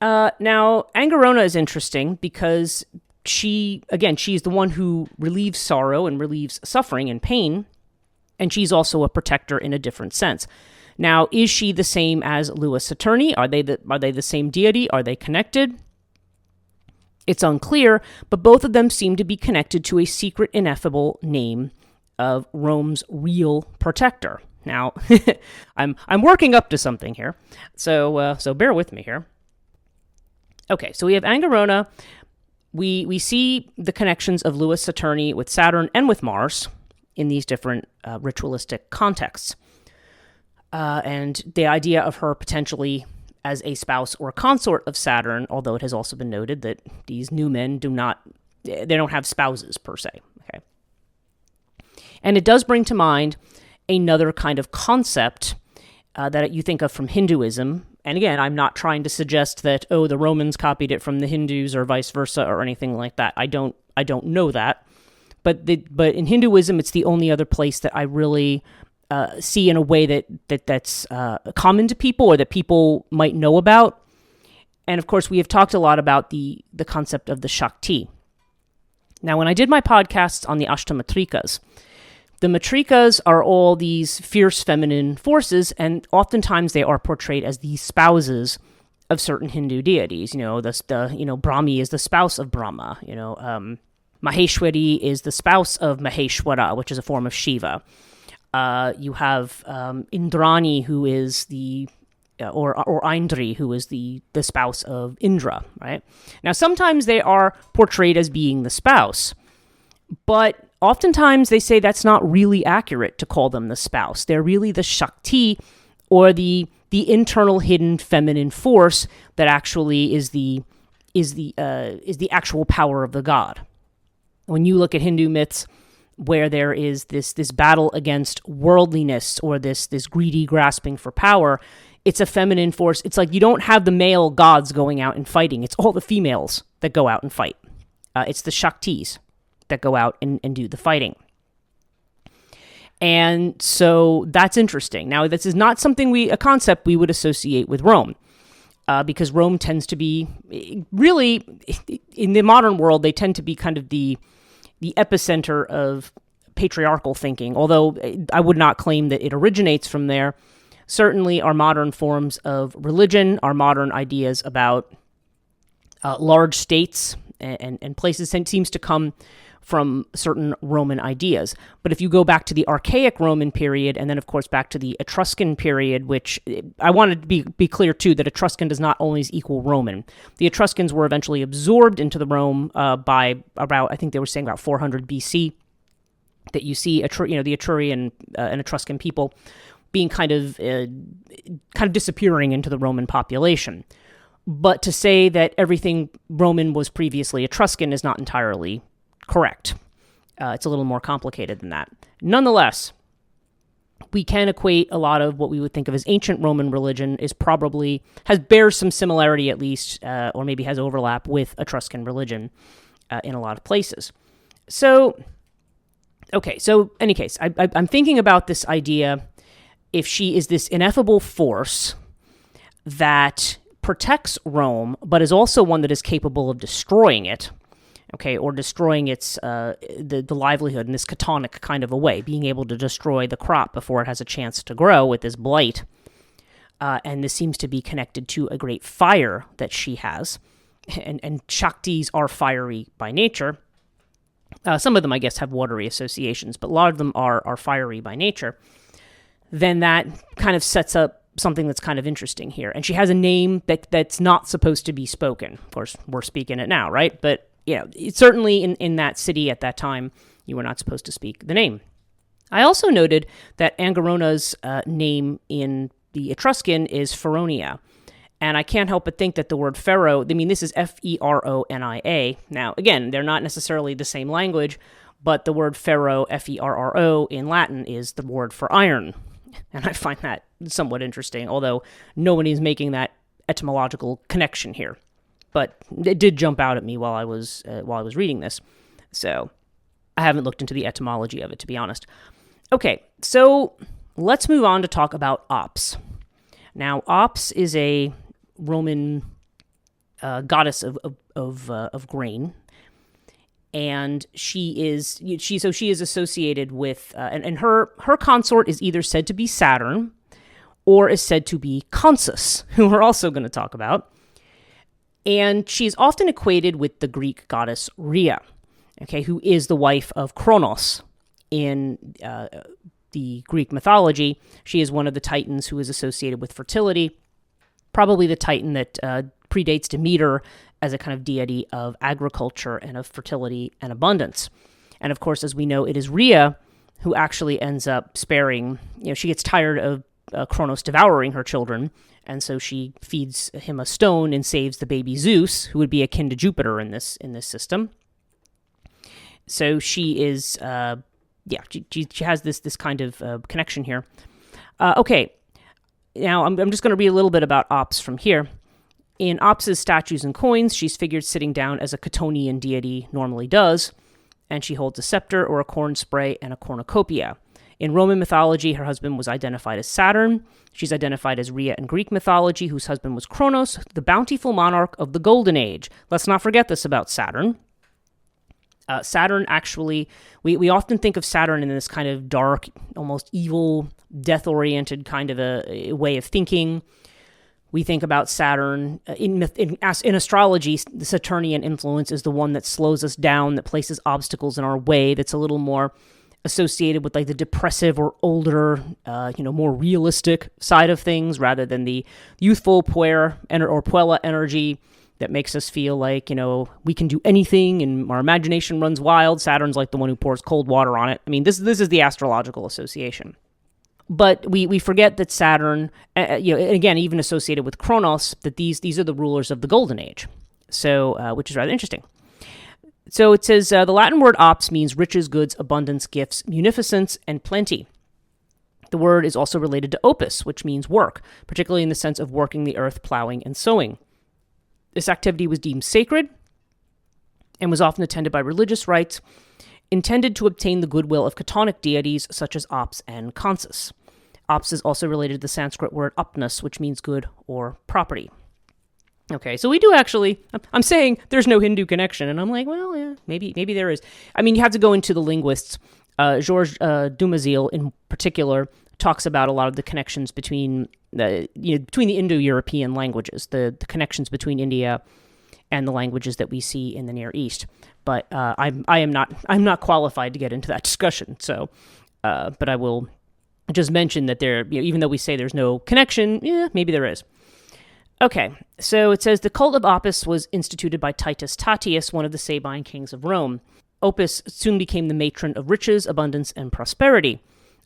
now Angerona is interesting because she's the one who relieves sorrow and relieves suffering and pain, and she's also a protector in a different sense. Now, is she the same as Lua Saturni? Are they the same deity? Are they connected? It's unclear, but both of them seem to be connected to a secret ineffable name of Rome's real protector. Now, I'm working up to something here, so bear with me here. Okay, so we have Angerona. We see the connections of Lua Saturni with Saturn and with Mars in these different ritualistic contexts. And the idea of her potentially as a spouse or consort of Saturn, although it has also been noted that these new men don't have spouses per se. Okay. And it does bring to mind another kind of concept that you think of from Hinduism. And again, I'm not trying to suggest that, the Romans copied it from the Hindus or vice versa or anything like that. I don't know that. But in Hinduism, it's the only other place that I really see in a way that's common to people or that people might know about. And of course, we have talked a lot about the concept of the Shakti. Now, when I did my podcasts on the Ashtamatrikas, the matrikas are all these fierce feminine forces, and oftentimes they are portrayed as the spouses of certain Hindu deities. Brahmi is the spouse of Brahma. Maheshwari is the spouse of Maheshwara, which is a form of Shiva. You have Indrani, who is or Indri, who is the spouse of Indra, right? Now, sometimes they are portrayed as being the spouse, but oftentimes they say that's not really accurate to call them the spouse. They're really the Shakti, or the internal hidden feminine force that actually is the actual power of the god. When you look at Hindu myths, where there is this battle against worldliness or this greedy grasping for power, it's a feminine force. It's like you don't have the male gods going out and fighting. It's all the females that go out and fight. It's the Shaktis that go out and do the fighting. And so that's interesting. Now, this is not a concept we would associate with Rome, because Rome tends to be, really, in the modern world, they tend to be kind of the epicenter of patriarchal thinking, although I would not claim that it originates from there. Certainly our modern forms of religion, our modern ideas about large states and places seems to come from certain Roman ideas. But if you go back to the archaic Roman period, and then of course back to the Etruscan period, which I wanted to be clear too, that Etruscan does not always equal Roman. The Etruscans were eventually absorbed into the Rome by about, I think they were saying about 400 BC, that you see the Etrurian and Etruscan people being kind of disappearing into the Roman population. But to say that everything Roman was previously Etruscan is not entirely correct. It's a little more complicated than that. Nonetheless, we can equate a lot of what we would think of as ancient Roman religion bears some similarity at least, or maybe has overlap with Etruscan religion in a lot of places. So in any case, I'm thinking about this idea, if she is this ineffable force that protects Rome, but is also one that is capable of destroying it, or destroying its the livelihood in this Chthonic kind of a way, being able to destroy the crop before it has a chance to grow with this blight. And this seems to be connected to a great fire that she has. And Shaktis are fiery by nature. Some of them, I guess, have watery associations, but a lot of them are fiery by nature. Then that kind of sets up something that's kind of interesting here. And she has a name that's not supposed to be spoken. Of course, we're speaking it now, right? But certainly in that city at that time, you were not supposed to speak the name. I also noted that Angerona's name in the Etruscan is Feronia. And I can't help but think that the word pharaoh, this is Feronia. Now, again, they're not necessarily the same language, but the word pharaoh, Ferro, in Latin is the word for iron. And I find that somewhat interesting, although no one is making that etymological connection here. But it did jump out at me while I was reading this. So I haven't looked into the etymology of it, to be honest. Okay, so let's move on to talk about Ops. Now, Ops is a Roman goddess of grain, and she is associated with and her consort is either said to be Saturn or is said to be Consus, who we're also going to talk about. And she's often equated with the Greek goddess Rhea, who is the wife of Kronos in the Greek mythology. She is one of the Titans who is associated with fertility, probably the Titan that predates Demeter as a kind of deity of agriculture and of fertility and abundance. And of course, as we know, it is Rhea who actually ends up sparing, she gets tired of Kronos devouring her children, and so she feeds him a stone and saves the baby Zeus, who would be akin to Jupiter in this system. So she is, she has this kind of connection here. Okay, now I'm just going to read a little bit about Ops from here. In Ops' statues and coins, she's figured sitting down as a Chtonian deity normally does, and she holds a scepter or a corn spray and a cornucopia. In Roman mythology, her husband was identified as Saturn. She's identified as Rhea in Greek mythology, whose husband was Kronos, the bountiful monarch of the Golden Age. Let's not forget this about Saturn. Saturn actually, we often think of Saturn in this kind of dark, almost evil, death-oriented kind of a way of thinking. We think about Saturn, in astrology, the Saturnian influence is the one that slows us down, that places obstacles in our way, that's a little more associated with like the depressive or older, more realistic side of things rather than the youthful puella energy that makes us feel like, we can do anything and our imagination runs wild. Saturn's like the one who pours cold water on it. This is the astrological association. But we forget that Saturn, again, even associated with Kronos, that these are the rulers of the Golden Age. So, which is rather interesting. So it says, the Latin word ops means riches, goods, abundance, gifts, munificence, and plenty. The word is also related to opus, which means work, particularly in the sense of working the earth, plowing, and sowing. This activity was deemed sacred and was often attended by religious rites, intended to obtain the goodwill of Chthonic deities such as Ops and Consus. Ops is also related to the Sanskrit word upnus, which means good or property. Okay, so we do actually, I'm saying there's no Hindu connection, and I'm like, well, yeah, maybe there is. You have to go into the linguists. Georges Dumézil, in particular, talks about a lot of the connections between the Indo-European languages, the connections between India and the languages that we see in the Near East. But I'm not qualified to get into that discussion. So, but I will just mention that there, even though we say there's no connection, maybe there is. Okay, so it says the cult of Opis was instituted by Titus Tatius, one of the Sabine kings of Rome. Opis soon became the matron of riches, abundance, and prosperity.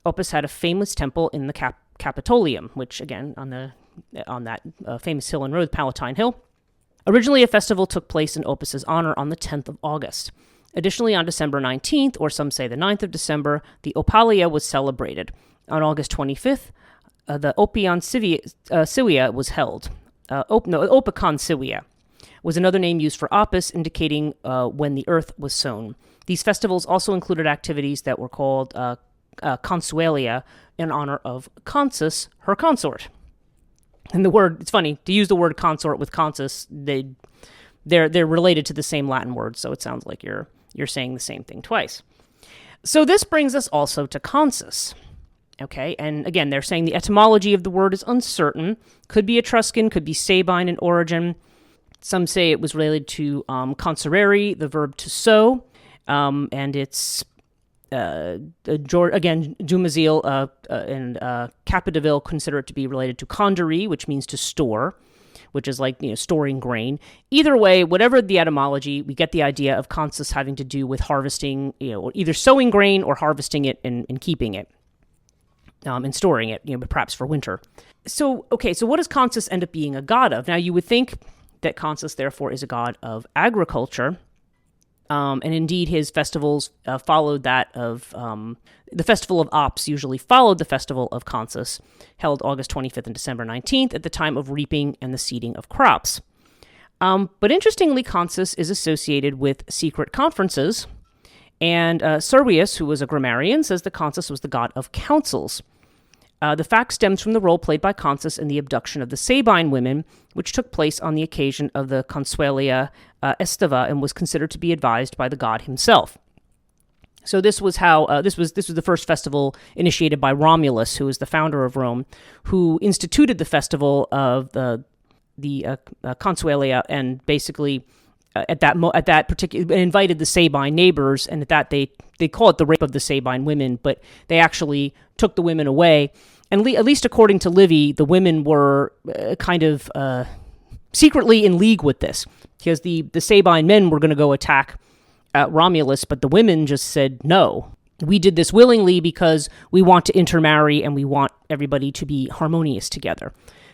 Opis had a famous temple in the Capitolium, which, again, on that famous hill and road, Palatine Hill. Originally, a festival took place in Opis's honor on the 10th of August. Additionally, on December 19th, or some say the 9th of December, the Opalia was celebrated. On August 25th, the Opion Civia was held. Opicon Civia was another name used for Opis, indicating when the earth was sown. These festivals also included activities that were called Consualia in honor of Consus, her consort. And it's funny, to use the word consort with Consus, they're related to the same Latin word, so it sounds like you're saying the same thing twice. So this brings us also to Consus. Okay, and again, they're saying the etymology of the word is uncertain. Could be Etruscan, could be Sabine in origin. Some say it was related to consurere, the verb to sow, and it's, again, Dumazil and Capdeville consider it to be related to condere, which means to store, which is like, storing grain. Either way, whatever the etymology, we get the idea of Consus having to do with harvesting, or either sowing grain or harvesting it and keeping it. And storing it, but perhaps for winter. So what does Consus end up being a god of? Now, you would think that Consus, therefore, is a god of agriculture, and indeed his festivals followed that of, the festival of Ops usually followed the festival of Consus, held August 25th and December 19th at the time of reaping and the seeding of crops. But interestingly, Consus is associated with secret conferences, and Servius, who was a grammarian, says that Consus was the god of councils. The fact stems from the role played by Consus in the abduction of the Sabine women, which took place on the occasion of the Consualia Estiva and was considered to be advised by the god himself. So this was how this was the first festival initiated by Romulus, who was the founder of Rome, who instituted the festival of the Consualia, and basically at that particular invited the Sabine neighbors, and at that they call it the rape of the Sabine women, but they actually took the women away. And at least according to Livy, the women were kind of secretly in league with this, because the Sabine men were going to go attack Romulus, but the women just said, no, we did this willingly because we want to intermarry and we want everybody to be harmonious together.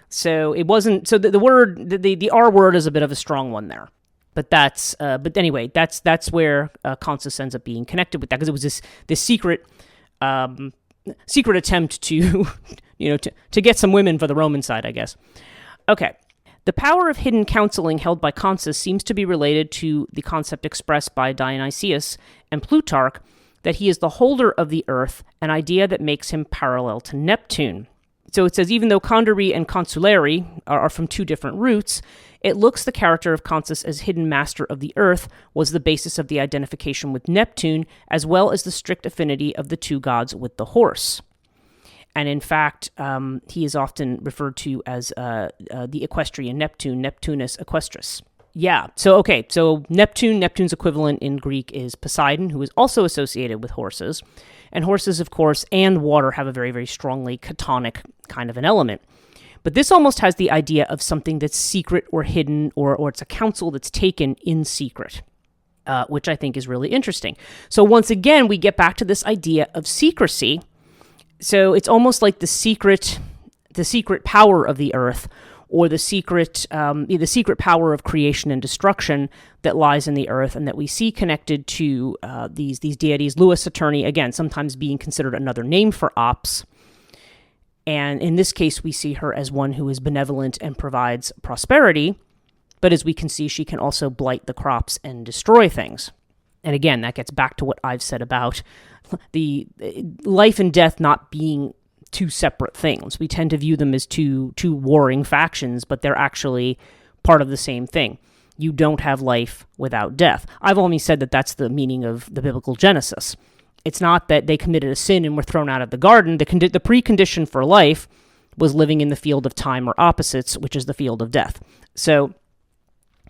So it wasn't, so the word, the R word is a bit of a strong one there. But but anyway, that's where Consus ends up being connected with that, because it was this secret attempt to, to get some women for the Roman side, I guess. Okay. The power of hidden counseling held by Consus seems to be related to the concept expressed by Dionysius and Plutarch that he is the holder of the earth, an idea that makes him parallel to Neptune. So it says, even though condere and consulare are from two different roots, it looks the character of Consus as hidden master of the earth was the basis of the identification with Neptune, as well as the strict affinity of the two gods with the horse. And in fact, he is often referred to as the equestrian Neptune, Neptunus equestris. Yeah, so Neptune's equivalent in Greek is Poseidon, who is also associated with horses. And horses, of course, and water have a very, very strongly chthonic kind of an element. But this almost has the idea of something that's secret or hidden, or it's a counsel that's taken in secret, which I think is really interesting. So once again, we get back to this idea of secrecy. So it's almost like the secret power of the earth, or the secret power of creation and destruction that lies in the earth, and that we see connected to these deities. Lua Saturni, again, sometimes being considered another name for Ops. And in this case, we see her as one who is benevolent and provides prosperity. But as we can see, she can also blight the crops and destroy things. And again, that gets back to what I've said about the life and death not being two separate things. We tend to view them as two warring factions, but they're actually part of the same thing. You don't have life without death. I've only said that that's the meaning of the biblical Genesis. It's not that they committed a sin and were thrown out of the garden. The precondition for life was living in the field of time or opposites, which is the field of death. So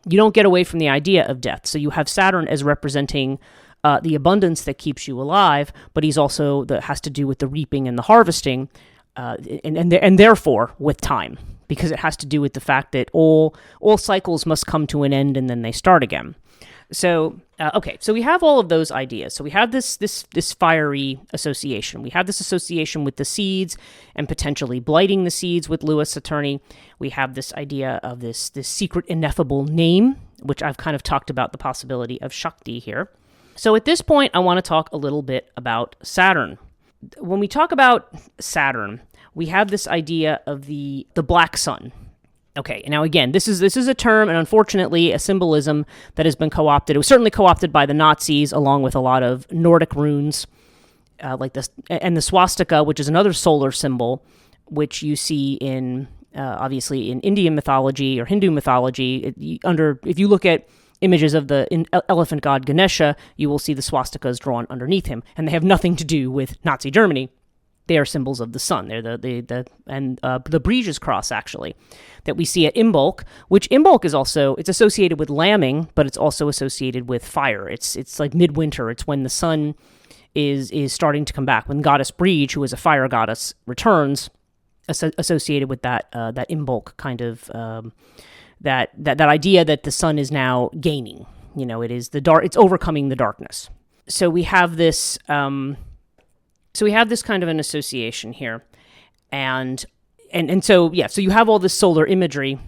you don't get away from the idea of death. So you have Saturn as representing the abundance that keeps you alive, but he's also that has to do with the reaping and the harvesting, and therefore with time, because it has to do with the fact that all cycles must come to an end and then they start again. So so we have all of those ideas. So we have this fiery association. We have this association with the seeds and potentially blighting the seeds with Lua Saturni. We have this idea of this secret ineffable name, which I've kind of talked about the possibility of Shakti here. So at this point, I want to talk a little bit about Saturn. When we talk about Saturn, we have this idea of the black sun. Okay, now again, this is a term, and unfortunately a symbolism that has been co-opted. It was certainly co-opted by the Nazis, along with a lot of Nordic runes, like this, and the swastika, which is another solar symbol, which you see in obviously in Indian mythology or Hindu mythology. If you look at images of the elephant god Ganesha, you will see the swastikas drawn underneath him, and they have nothing to do with Nazi Germany. They are symbols of the sun. They're the Brege's cross, actually, that we see at Imbolc, which Imbolc is also, it's associated with lambing, but it's also associated with fire. It's like midwinter. It's when the sun is starting to come back. When goddess Brege, who is a fire goddess, returns, associated with that Imbolc kind of that idea that the sun is now gaining. It is the dark. It's overcoming the darkness. So we have this. So we have this kind of an association here, and so you have all this solar imagery,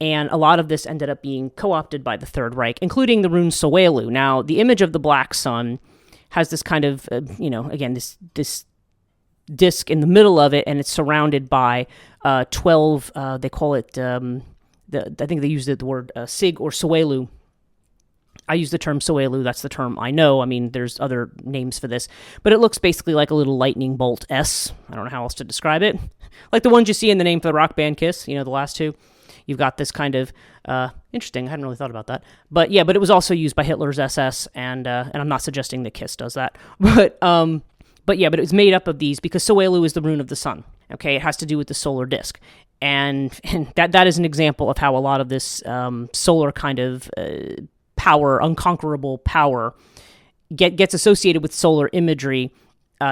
and a lot of this ended up being co-opted by the Third Reich, including the rune Sowelu. Now, the image of the black sun has this kind of, again, this disc in the middle of it, and it's surrounded by 12. They call it I think they used the word Sig or Sowelu. I use the term Sowelu, that's the term I know. I mean, there's other names for this. But it looks basically like a little lightning bolt S. I don't know how else to describe it. Like the ones you see in the name for the rock band Kiss, the last two. You've got this kind of, interesting, I hadn't really thought about that. But it was also used by Hitler's SS, and I'm not suggesting that Kiss does that. But it was made up of these because Sowelu is the rune of the sun. Okay, it has to do with the solar disk. And that is an example of how a lot of this solar kind of power, unconquerable power, gets associated with solar imagery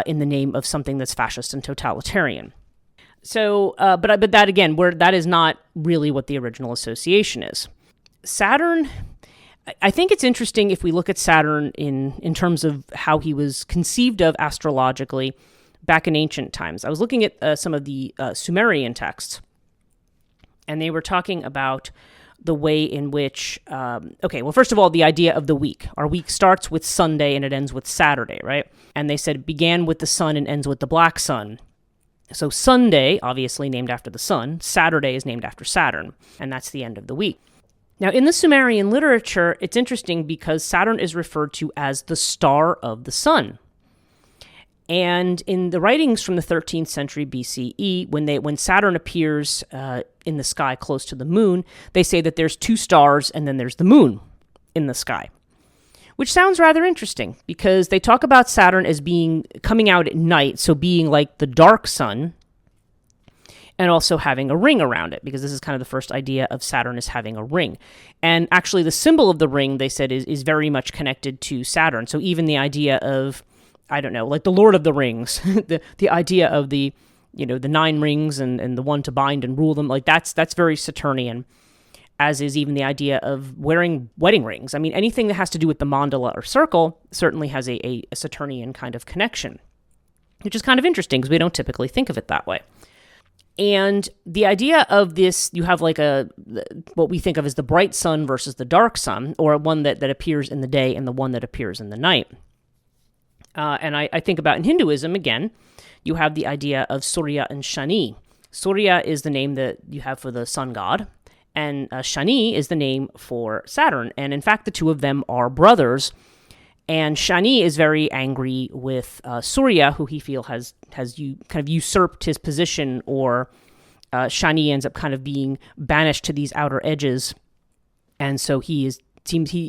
in the name of something that's fascist and totalitarian. So, but that again, that is not really what the original association is. Saturn, I think it's interesting if we look at Saturn in terms of how he was conceived of astrologically back in ancient times. I was looking at some of the Sumerian texts, and they were talking about the way in which, first of all, the idea of the week. Our week starts with Sunday and it ends with Saturday, right? And they said it began with the sun and ends with the black sun. So Sunday, obviously named after the sun, Saturday is named after Saturn, and that's the end of the week. Now, in the Sumerian literature, it's interesting because Saturn is referred to as the star of the sun. And in the writings from the 13th century BCE, when Saturn appears in the sky close to the moon, they say that there's two stars and then there's the moon in the sky, which sounds rather interesting because they talk about Saturn as coming out at night, so being like the dark sun, and also having a ring around it, because this is kind of the first idea of Saturn as having a ring. And actually the symbol of the ring, they said, is very much connected to Saturn. So even the idea of, I don't know, like the Lord of the Rings, the idea of the 9 rings and the one to bind and rule them, like that's very Saturnian, as is even the idea of wearing wedding rings. I mean, anything that has to do with the mandala or circle certainly has a Saturnian kind of connection, which is kind of interesting because we don't typically think of it that way. And the idea of this, you have like what we think of as the bright sun versus the dark sun, or one that appears in the day and the one that appears in the night. And I think about in Hinduism, again, you have the idea of Surya and Shani. Surya is the name that you have for the sun god, and Shani is the name for Saturn. And in fact, the two of them are brothers. And Shani is very angry with Surya, who he feels has kind of usurped his position, or Shani ends up kind of being banished to these outer edges. And so he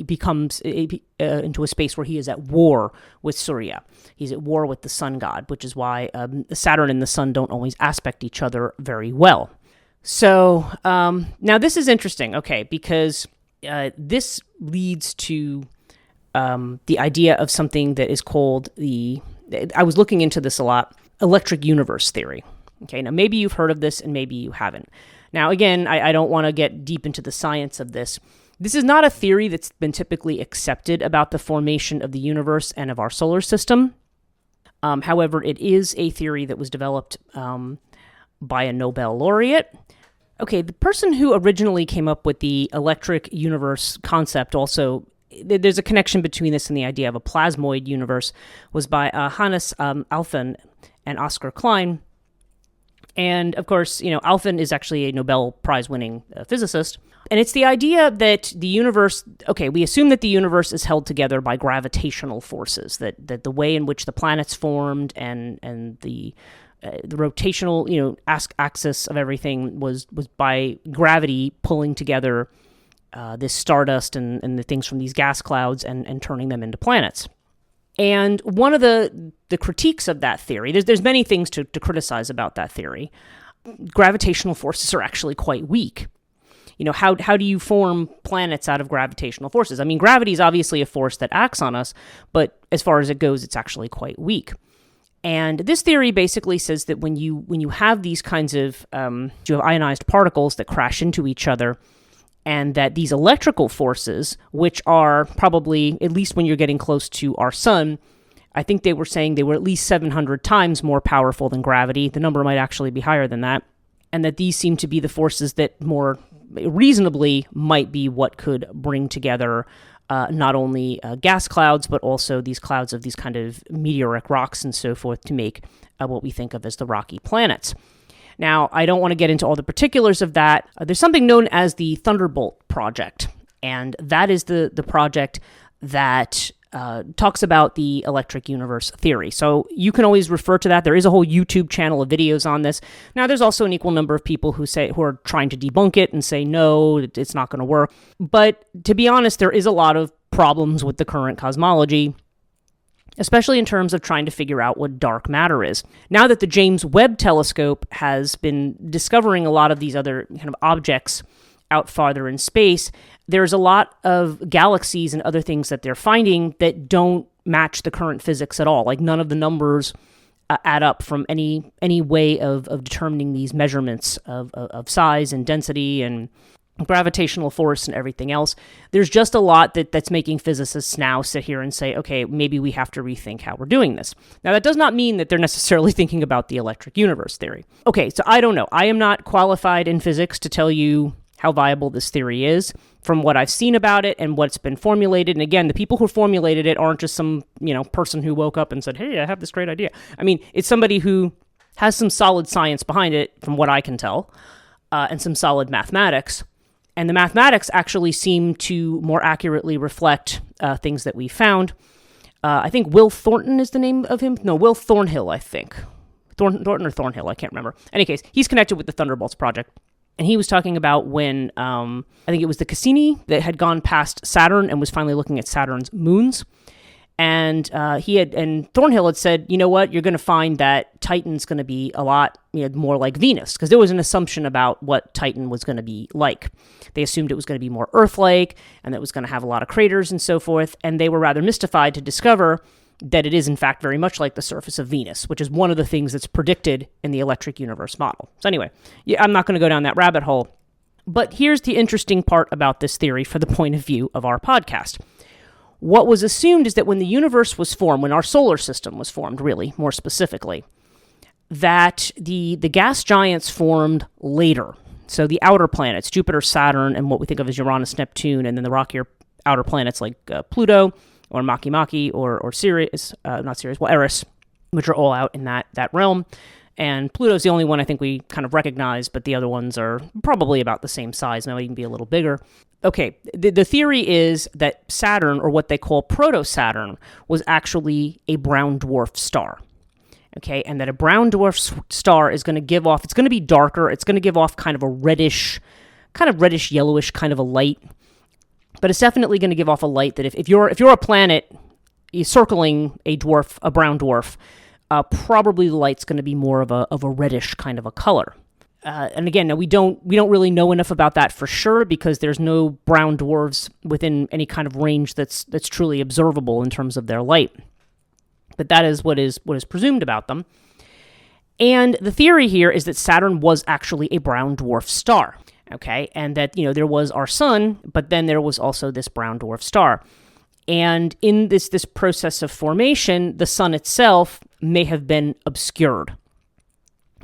becomes into a space where he is at war with Surya. He's at war with the sun god, which is why Saturn and the sun don't always aspect each other very well. So now this is interesting, okay, because this leads to the idea of something that is called I was looking into this a lot, electric universe theory. Okay, now maybe you've heard of this and maybe you haven't. Now, again, I don't want to get deep into the science of this. This is not a theory that's been typically accepted about the formation of the universe and of our solar system. However, it is a theory that was developed by a Nobel laureate. Okay, the person who originally came up with the electric universe concept also, there's a connection between this and the idea of a plasmoid universe, was by Hannes Alfvén and Oscar Klein. And of course, Alfvén is actually a Nobel Prize-winning physicist. And it's the idea that the universe, we assume that the universe is held together by gravitational forces, that the way in which the planets formed and the rotational, axis of everything was by gravity pulling together this stardust and the things from these gas clouds and turning them into planets. And one of the critiques of that theory, there's many things to criticize about that theory. Gravitational forces are actually quite weak. How do you form planets out of gravitational forces? I mean, gravity is obviously a force that acts on us, but as far as it goes, it's actually quite weak. And this theory basically says that when you have these kinds of you have ionized particles that crash into each other, and that these electrical forces, which are probably, at least when you're getting close to our sun, I think they were saying they were at least 700 times more powerful than gravity. The number might actually be higher than that. And that these seem to be the forces that more reasonably might be what could bring together not only gas clouds, but also these clouds of these kind of meteoric rocks and so forth to make what we think of as the rocky planets. Now, I don't want to get into all the particulars of that. There's something known as the Thunderbolt Project, and that is the project that talks about the electric universe theory. So you can always refer to that. There is a whole YouTube channel of videos on this. Now, there's also an equal number of people who are trying to debunk it and say, no, it's not going to work. But to be honest, there is a lot of problems with the current cosmology, especially in terms of trying to figure out what dark matter is. Now that the James Webb Telescope has been discovering a lot of these other kind of objects out farther in space, there's a lot of galaxies and other things that they're finding that don't match the current physics at all. Like none of the numbers add up from any way of determining these measurements of size and density and gravitational force and everything else. There's just a lot that's making physicists now sit here and say, okay, maybe we have to rethink how we're doing this. Now, that does not mean that they're necessarily thinking about the electric universe theory. Okay, so I don't know. I am not qualified in physics to tell you how viable this theory is from what I've seen about it and what's been formulated. And again, the people who formulated it aren't just some, person who woke up and said, hey, I have this great idea. I mean, it's somebody who has some solid science behind it, from what I can tell, and some solid mathematics. And the mathematics actually seem to more accurately reflect things that we found. I think Will Thornton is the name of him. No, Will Thornhill, I think. Thornton or Thornhill, I can't remember. In any case, he's connected with the Thunderbolts Project. And he was talking about when, I think it was the Cassini that had gone past Saturn and was finally looking at Saturn's moons. And Thornhill had said, you know what, you're going to find that Titan's going to be a lot more like Venus, because there was an assumption about what Titan was going to be like. They assumed it was going to be more Earth-like, and that it was going to have a lot of craters and so forth, and they were rather mystified to discover that it is, in fact, very much like the surface of Venus, which is one of the things that's predicted in the electric universe model. So anyway, I'm not going to go down that rabbit hole. But here's the interesting part about this theory for the point of view of our podcast. What was assumed is that when the universe was formed, when our solar system was formed, really, more specifically, that the gas giants formed later. So the outer planets, Jupiter, Saturn, and what we think of as Uranus, Neptune, and then the rockier outer planets like Pluto, or Makemake, or Sirius, not Sirius, well, Eris, which are all out in that realm. And Pluto's the only one I think we kind of recognize, but the other ones are probably about the same size, maybe even be a little bigger. Okay, the theory is that Saturn, or what they call proto-Saturn, was actually a brown dwarf star. Okay, and that a brown dwarf star is going to give off, it's going to be darker, it's going to give off kind of reddish yellowish kind of a light. But it's definitely going to give off a light that if you're a planet circling a brown dwarf, probably the light's going to be more of a reddish kind of a color. And again, now we don't really know enough about that for sure because there's no brown dwarfs within any kind of range that's truly observable in terms of their light. But that is what is presumed about them. And the theory here is that Saturn was actually a brown dwarf star, okay? And that, there was our sun, but then there was also this brown dwarf star. And in this process of formation, the sun itself may have been obscured.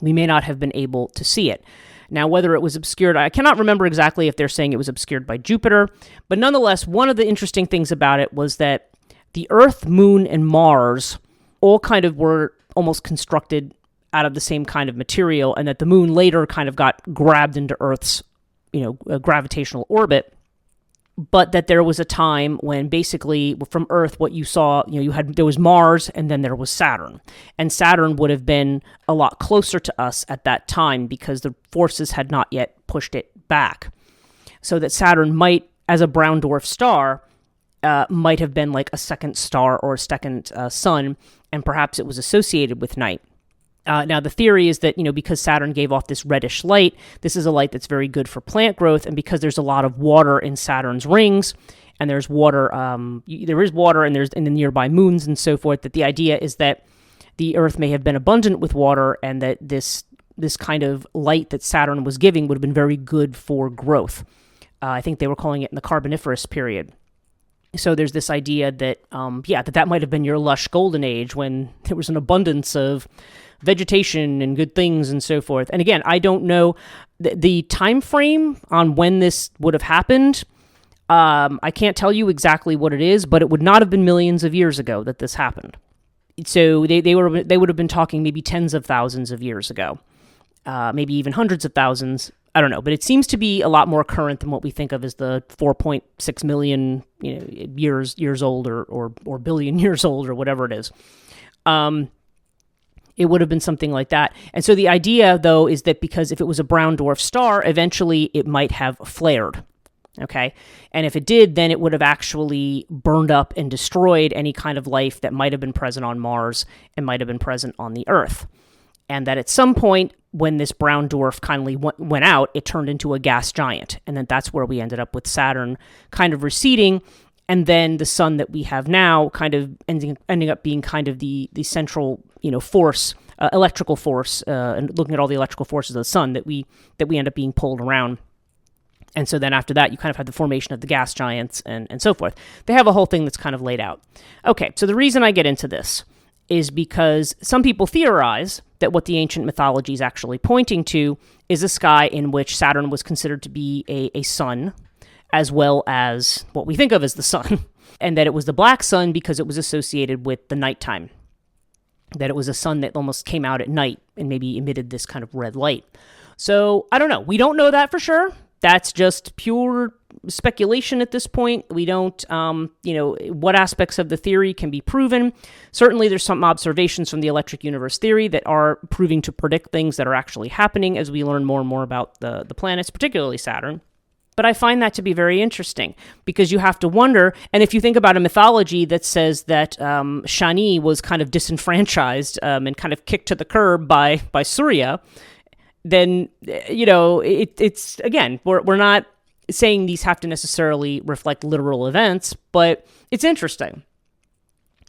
We may not have been able to see it. Now, whether it was obscured, I cannot remember exactly if they're saying it was obscured by Jupiter, but nonetheless, one of the interesting things about it was that the Earth, Moon, and Mars all kind of were almost constructed out of the same kind of material, and that the Moon later kind of got grabbed into Earth's, gravitational orbit. But that there was a time when basically from Earth, what you saw, there was Mars and then there was Saturn. And Saturn would have been a lot closer to us at that time because the forces had not yet pushed it back. So that Saturn might, as a brown dwarf star, might have been like a second star or a second sun, and perhaps it was associated with night. Now, the theory is that, because Saturn gave off this reddish light, this is a light that's very good for plant growth, and because there's a lot of water in Saturn's rings, and there's water, there is water, and there's in the nearby moons and so forth, that the idea is that the Earth may have been abundant with water, and that this kind of light that Saturn was giving would have been very good for growth. I think they were calling it in the Carboniferous period. So there's this idea that, that might have been your lush golden age when there was an abundance of vegetation and good things and so forth. And again, I don't know the time frame on when this would have happened. I can't tell you exactly what it is, but it would not have been millions of years ago that this happened. So they would have been talking maybe tens of thousands of years ago, maybe even hundreds of thousands. I don't know, but it seems to be a lot more current than what we think of as the 4.6 million years old or billion years old or whatever it is. It would have been something like that. And so the idea, though, is that because if it was a brown dwarf star, eventually it might have flared, okay? And if it did, then it would have actually burned up and destroyed any kind of life that might have been present on Mars and might have been present on the Earth. And that at some point, when this brown dwarf kindly went out, it turned into a gas giant. And then that's where we ended up with Saturn kind of receding. And then the sun that we have now kind of ending up being kind of the central, force, electrical force, and looking at all the electrical forces of the sun that we end up being pulled around. And so then after that, you kind of have the formation of the gas giants and so forth. They have a whole thing that's kind of laid out. Okay, so the reason I get into this is because some people theorize that what the ancient mythology is actually pointing to is a sky in which Saturn was considered to be a sun, as well as what we think of as the sun, and that it was the black sun because it was associated with the nighttime, that it was a sun that almost came out at night and maybe emitted this kind of red light. So I don't know. We don't know that for sure. That's just pure speculation at this point. We don't, what aspects of the theory can be proven. Certainly there's some observations from the electric universe theory that are proving to predict things that are actually happening as we learn more and more about the planets, particularly Saturn. But I find that to be very interesting because you have to wonder, and if you think about a mythology that says that Shani was kind of disenfranchised and kind of kicked to the curb by Surya, then, it's, again, we're not saying these have to necessarily reflect literal events, but it's interesting.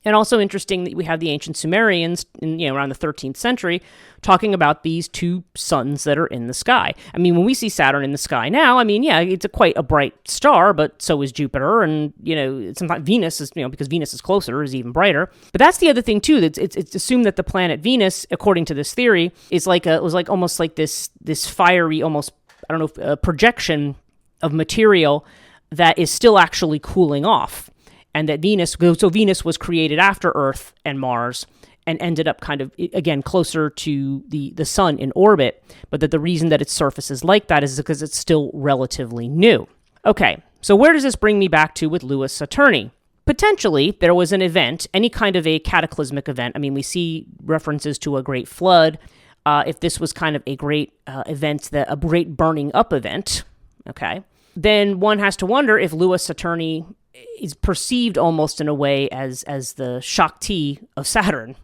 And also interesting that we have the ancient Sumerians, around the 13th century, talking about these two suns that are in the sky. I mean, when we see Saturn in the sky now, it's quite a bright star, but so is Jupiter, and sometimes Venus is, because Venus is closer, is even brighter. But that's the other thing too. That it's assumed that the planet Venus, according to this theory, was almost like this fiery, almost projection of material that is still actually cooling off. And that Venus was created after Earth and Mars and ended up kind of, again, closer to the sun in orbit, but that the reason that its surface is like that is because it's still relatively new. Okay, so where does this bring me back to with Lua Saturni? Potentially, there was an event, any kind of a cataclysmic event. I mean, we see references to a great flood. If this was kind of a great event, a great burning up event, okay, then one has to wonder if Lua Saturni is perceived almost in a way as the Shakti of Saturn.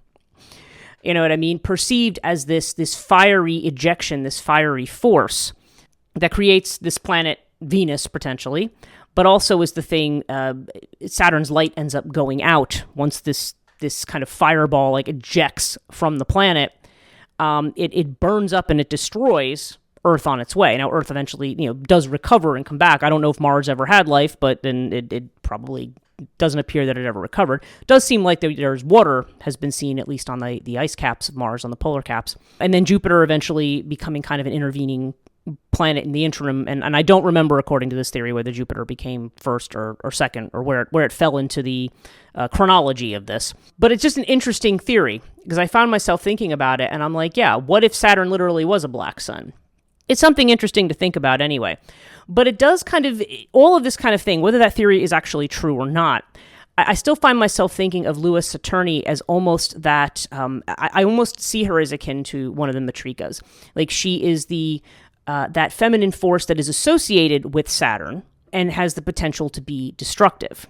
You know what I mean? Perceived as this fiery ejection, this fiery force that creates this planet Venus, potentially, but also is the thing, Saturn's light ends up going out once this kind of fireball like ejects from the planet. It burns up and it destroys Earth on its way. Now, Earth eventually, does recover and come back. I don't know if Mars ever had life, but then it probably doesn't appear that it ever recovered. It does seem like there's water has been seen, at least on the ice caps of Mars, on the polar caps. And then Jupiter eventually becoming kind of an intervening planet in the interim. And I don't remember, according to this theory, whether Jupiter became first or second, or where it fell into the chronology of this. But it's just an interesting theory, because I found myself thinking about it, and I'm like, yeah, what if Saturn literally was a black sun? It's something interesting to think about anyway. But it does kind of, all of this kind of thing, whether that theory is actually true or not, I still find myself thinking of Lua Saturni as almost that, I almost see her as akin to one of the matrikas. Like, she is that feminine force that is associated with Saturn and has the potential to be destructive.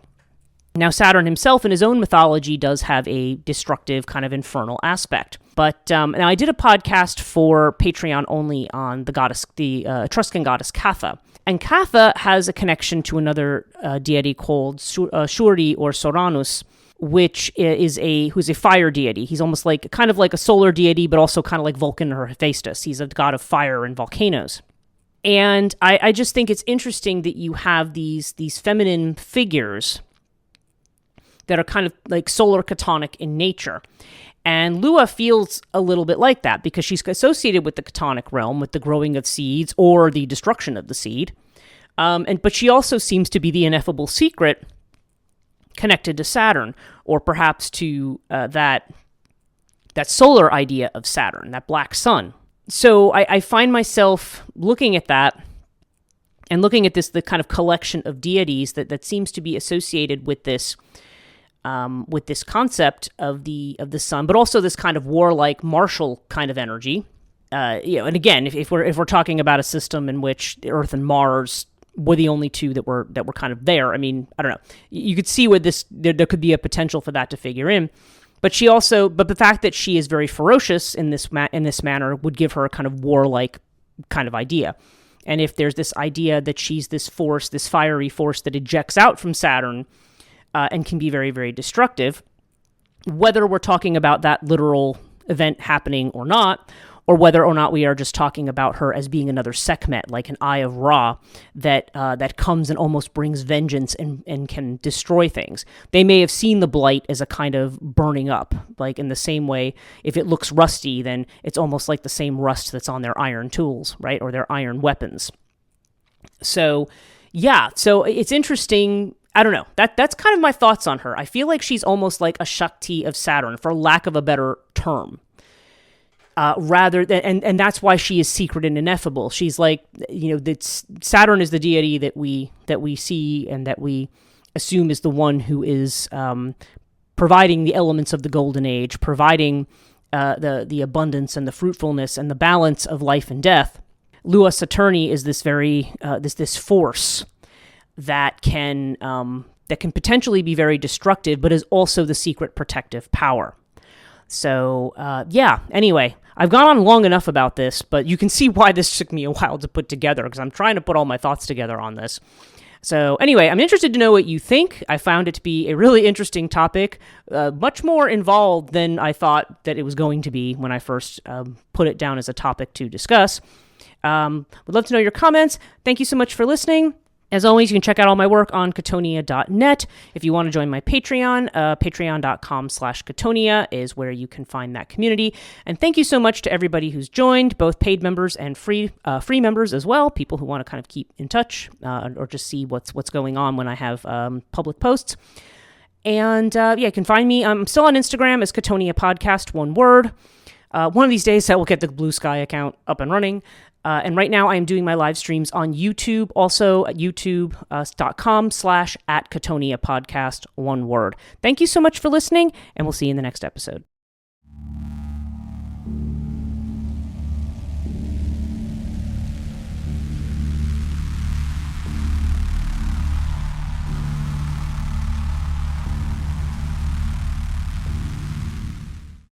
Now, Saturn himself in his own mythology does have a destructive kind of infernal aspect. But now I did a podcast for Patreon only on the Etruscan goddess Catha. And Catha has a connection to another deity called Shuri or Soranus, which is who's a fire deity. He's almost kind of like a solar deity, but also kind of like Vulcan or Hephaestus. He's a god of fire and volcanoes. And I just think it's interesting that you have these feminine figures that are kind of like solar chthonic in nature. And Lua feels a little bit like that because she's associated with the chthonic realm, with the growing of seeds or the destruction of the seed. But she also seems to be the ineffable secret connected to Saturn, or perhaps to that solar idea of Saturn, that black sun. So I find myself looking at that and looking at the kind of collection of deities that seems to be associated with this concept of the sun, but also this kind of warlike martial kind of energy. And again, if we're talking about a system in which the Earth and Mars were the only two that were kind of there, I mean, I don't know. You could see where there could be a potential for that to figure in. But the fact that she is very ferocious in this manner would give her a kind of warlike kind of idea. And if there's this idea that she's this force, this fiery force that ejects out from Saturn, and can be very, very destructive, whether we're talking about that literal event happening or not, or whether or not we are just talking about her as being another Sekhmet, like an Eye of Ra, that comes and almost brings vengeance and can destroy things. They may have seen the blight as a kind of burning up, like in the same way, if it looks rusty, then it's almost like the same rust that's on their iron tools, right, or their iron weapons. So, yeah, so it's interesting. I don't know. That's kind of my thoughts on her. I feel like she's almost like a Shakti of Saturn, for lack of a better term. Rather than, and that's why she is secret and ineffable. She's like, Saturn is the deity that we see and that we assume is the one who is providing the elements of the golden age, providing the abundance and the fruitfulness and the balance of life and death. Lua Saturni is this very this force that can potentially be very destructive, but is also the secret protective power. So, anyway, I've gone on long enough about this, but you can see why this took me a while to put together, because I'm trying to put all my thoughts together on this. So, anyway, I'm interested to know what you think. I found it to be a really interesting topic, much more involved than I thought that it was going to be when I first put it down as a topic to discuss. Would love to know your comments. Thank you so much for listening. As always, you can check out all my work on Chthonia.net. If you want to join my Patreon, patreon.com/Chthonia is where you can find that community. And thank you so much to everybody who's joined, both paid members and free members as well, people who want to kind of keep in touch or just see what's going on when I have public posts. And you can find me. I'm still on Instagram as Chthonia Podcast, one word. One of these days, I will get the Blue Sky account up and running. And right now I am doing my live streams on YouTube, also at youtube.com/@Chthonia Podcast, one word. Thank you so much for listening, and we'll see you in the next episode.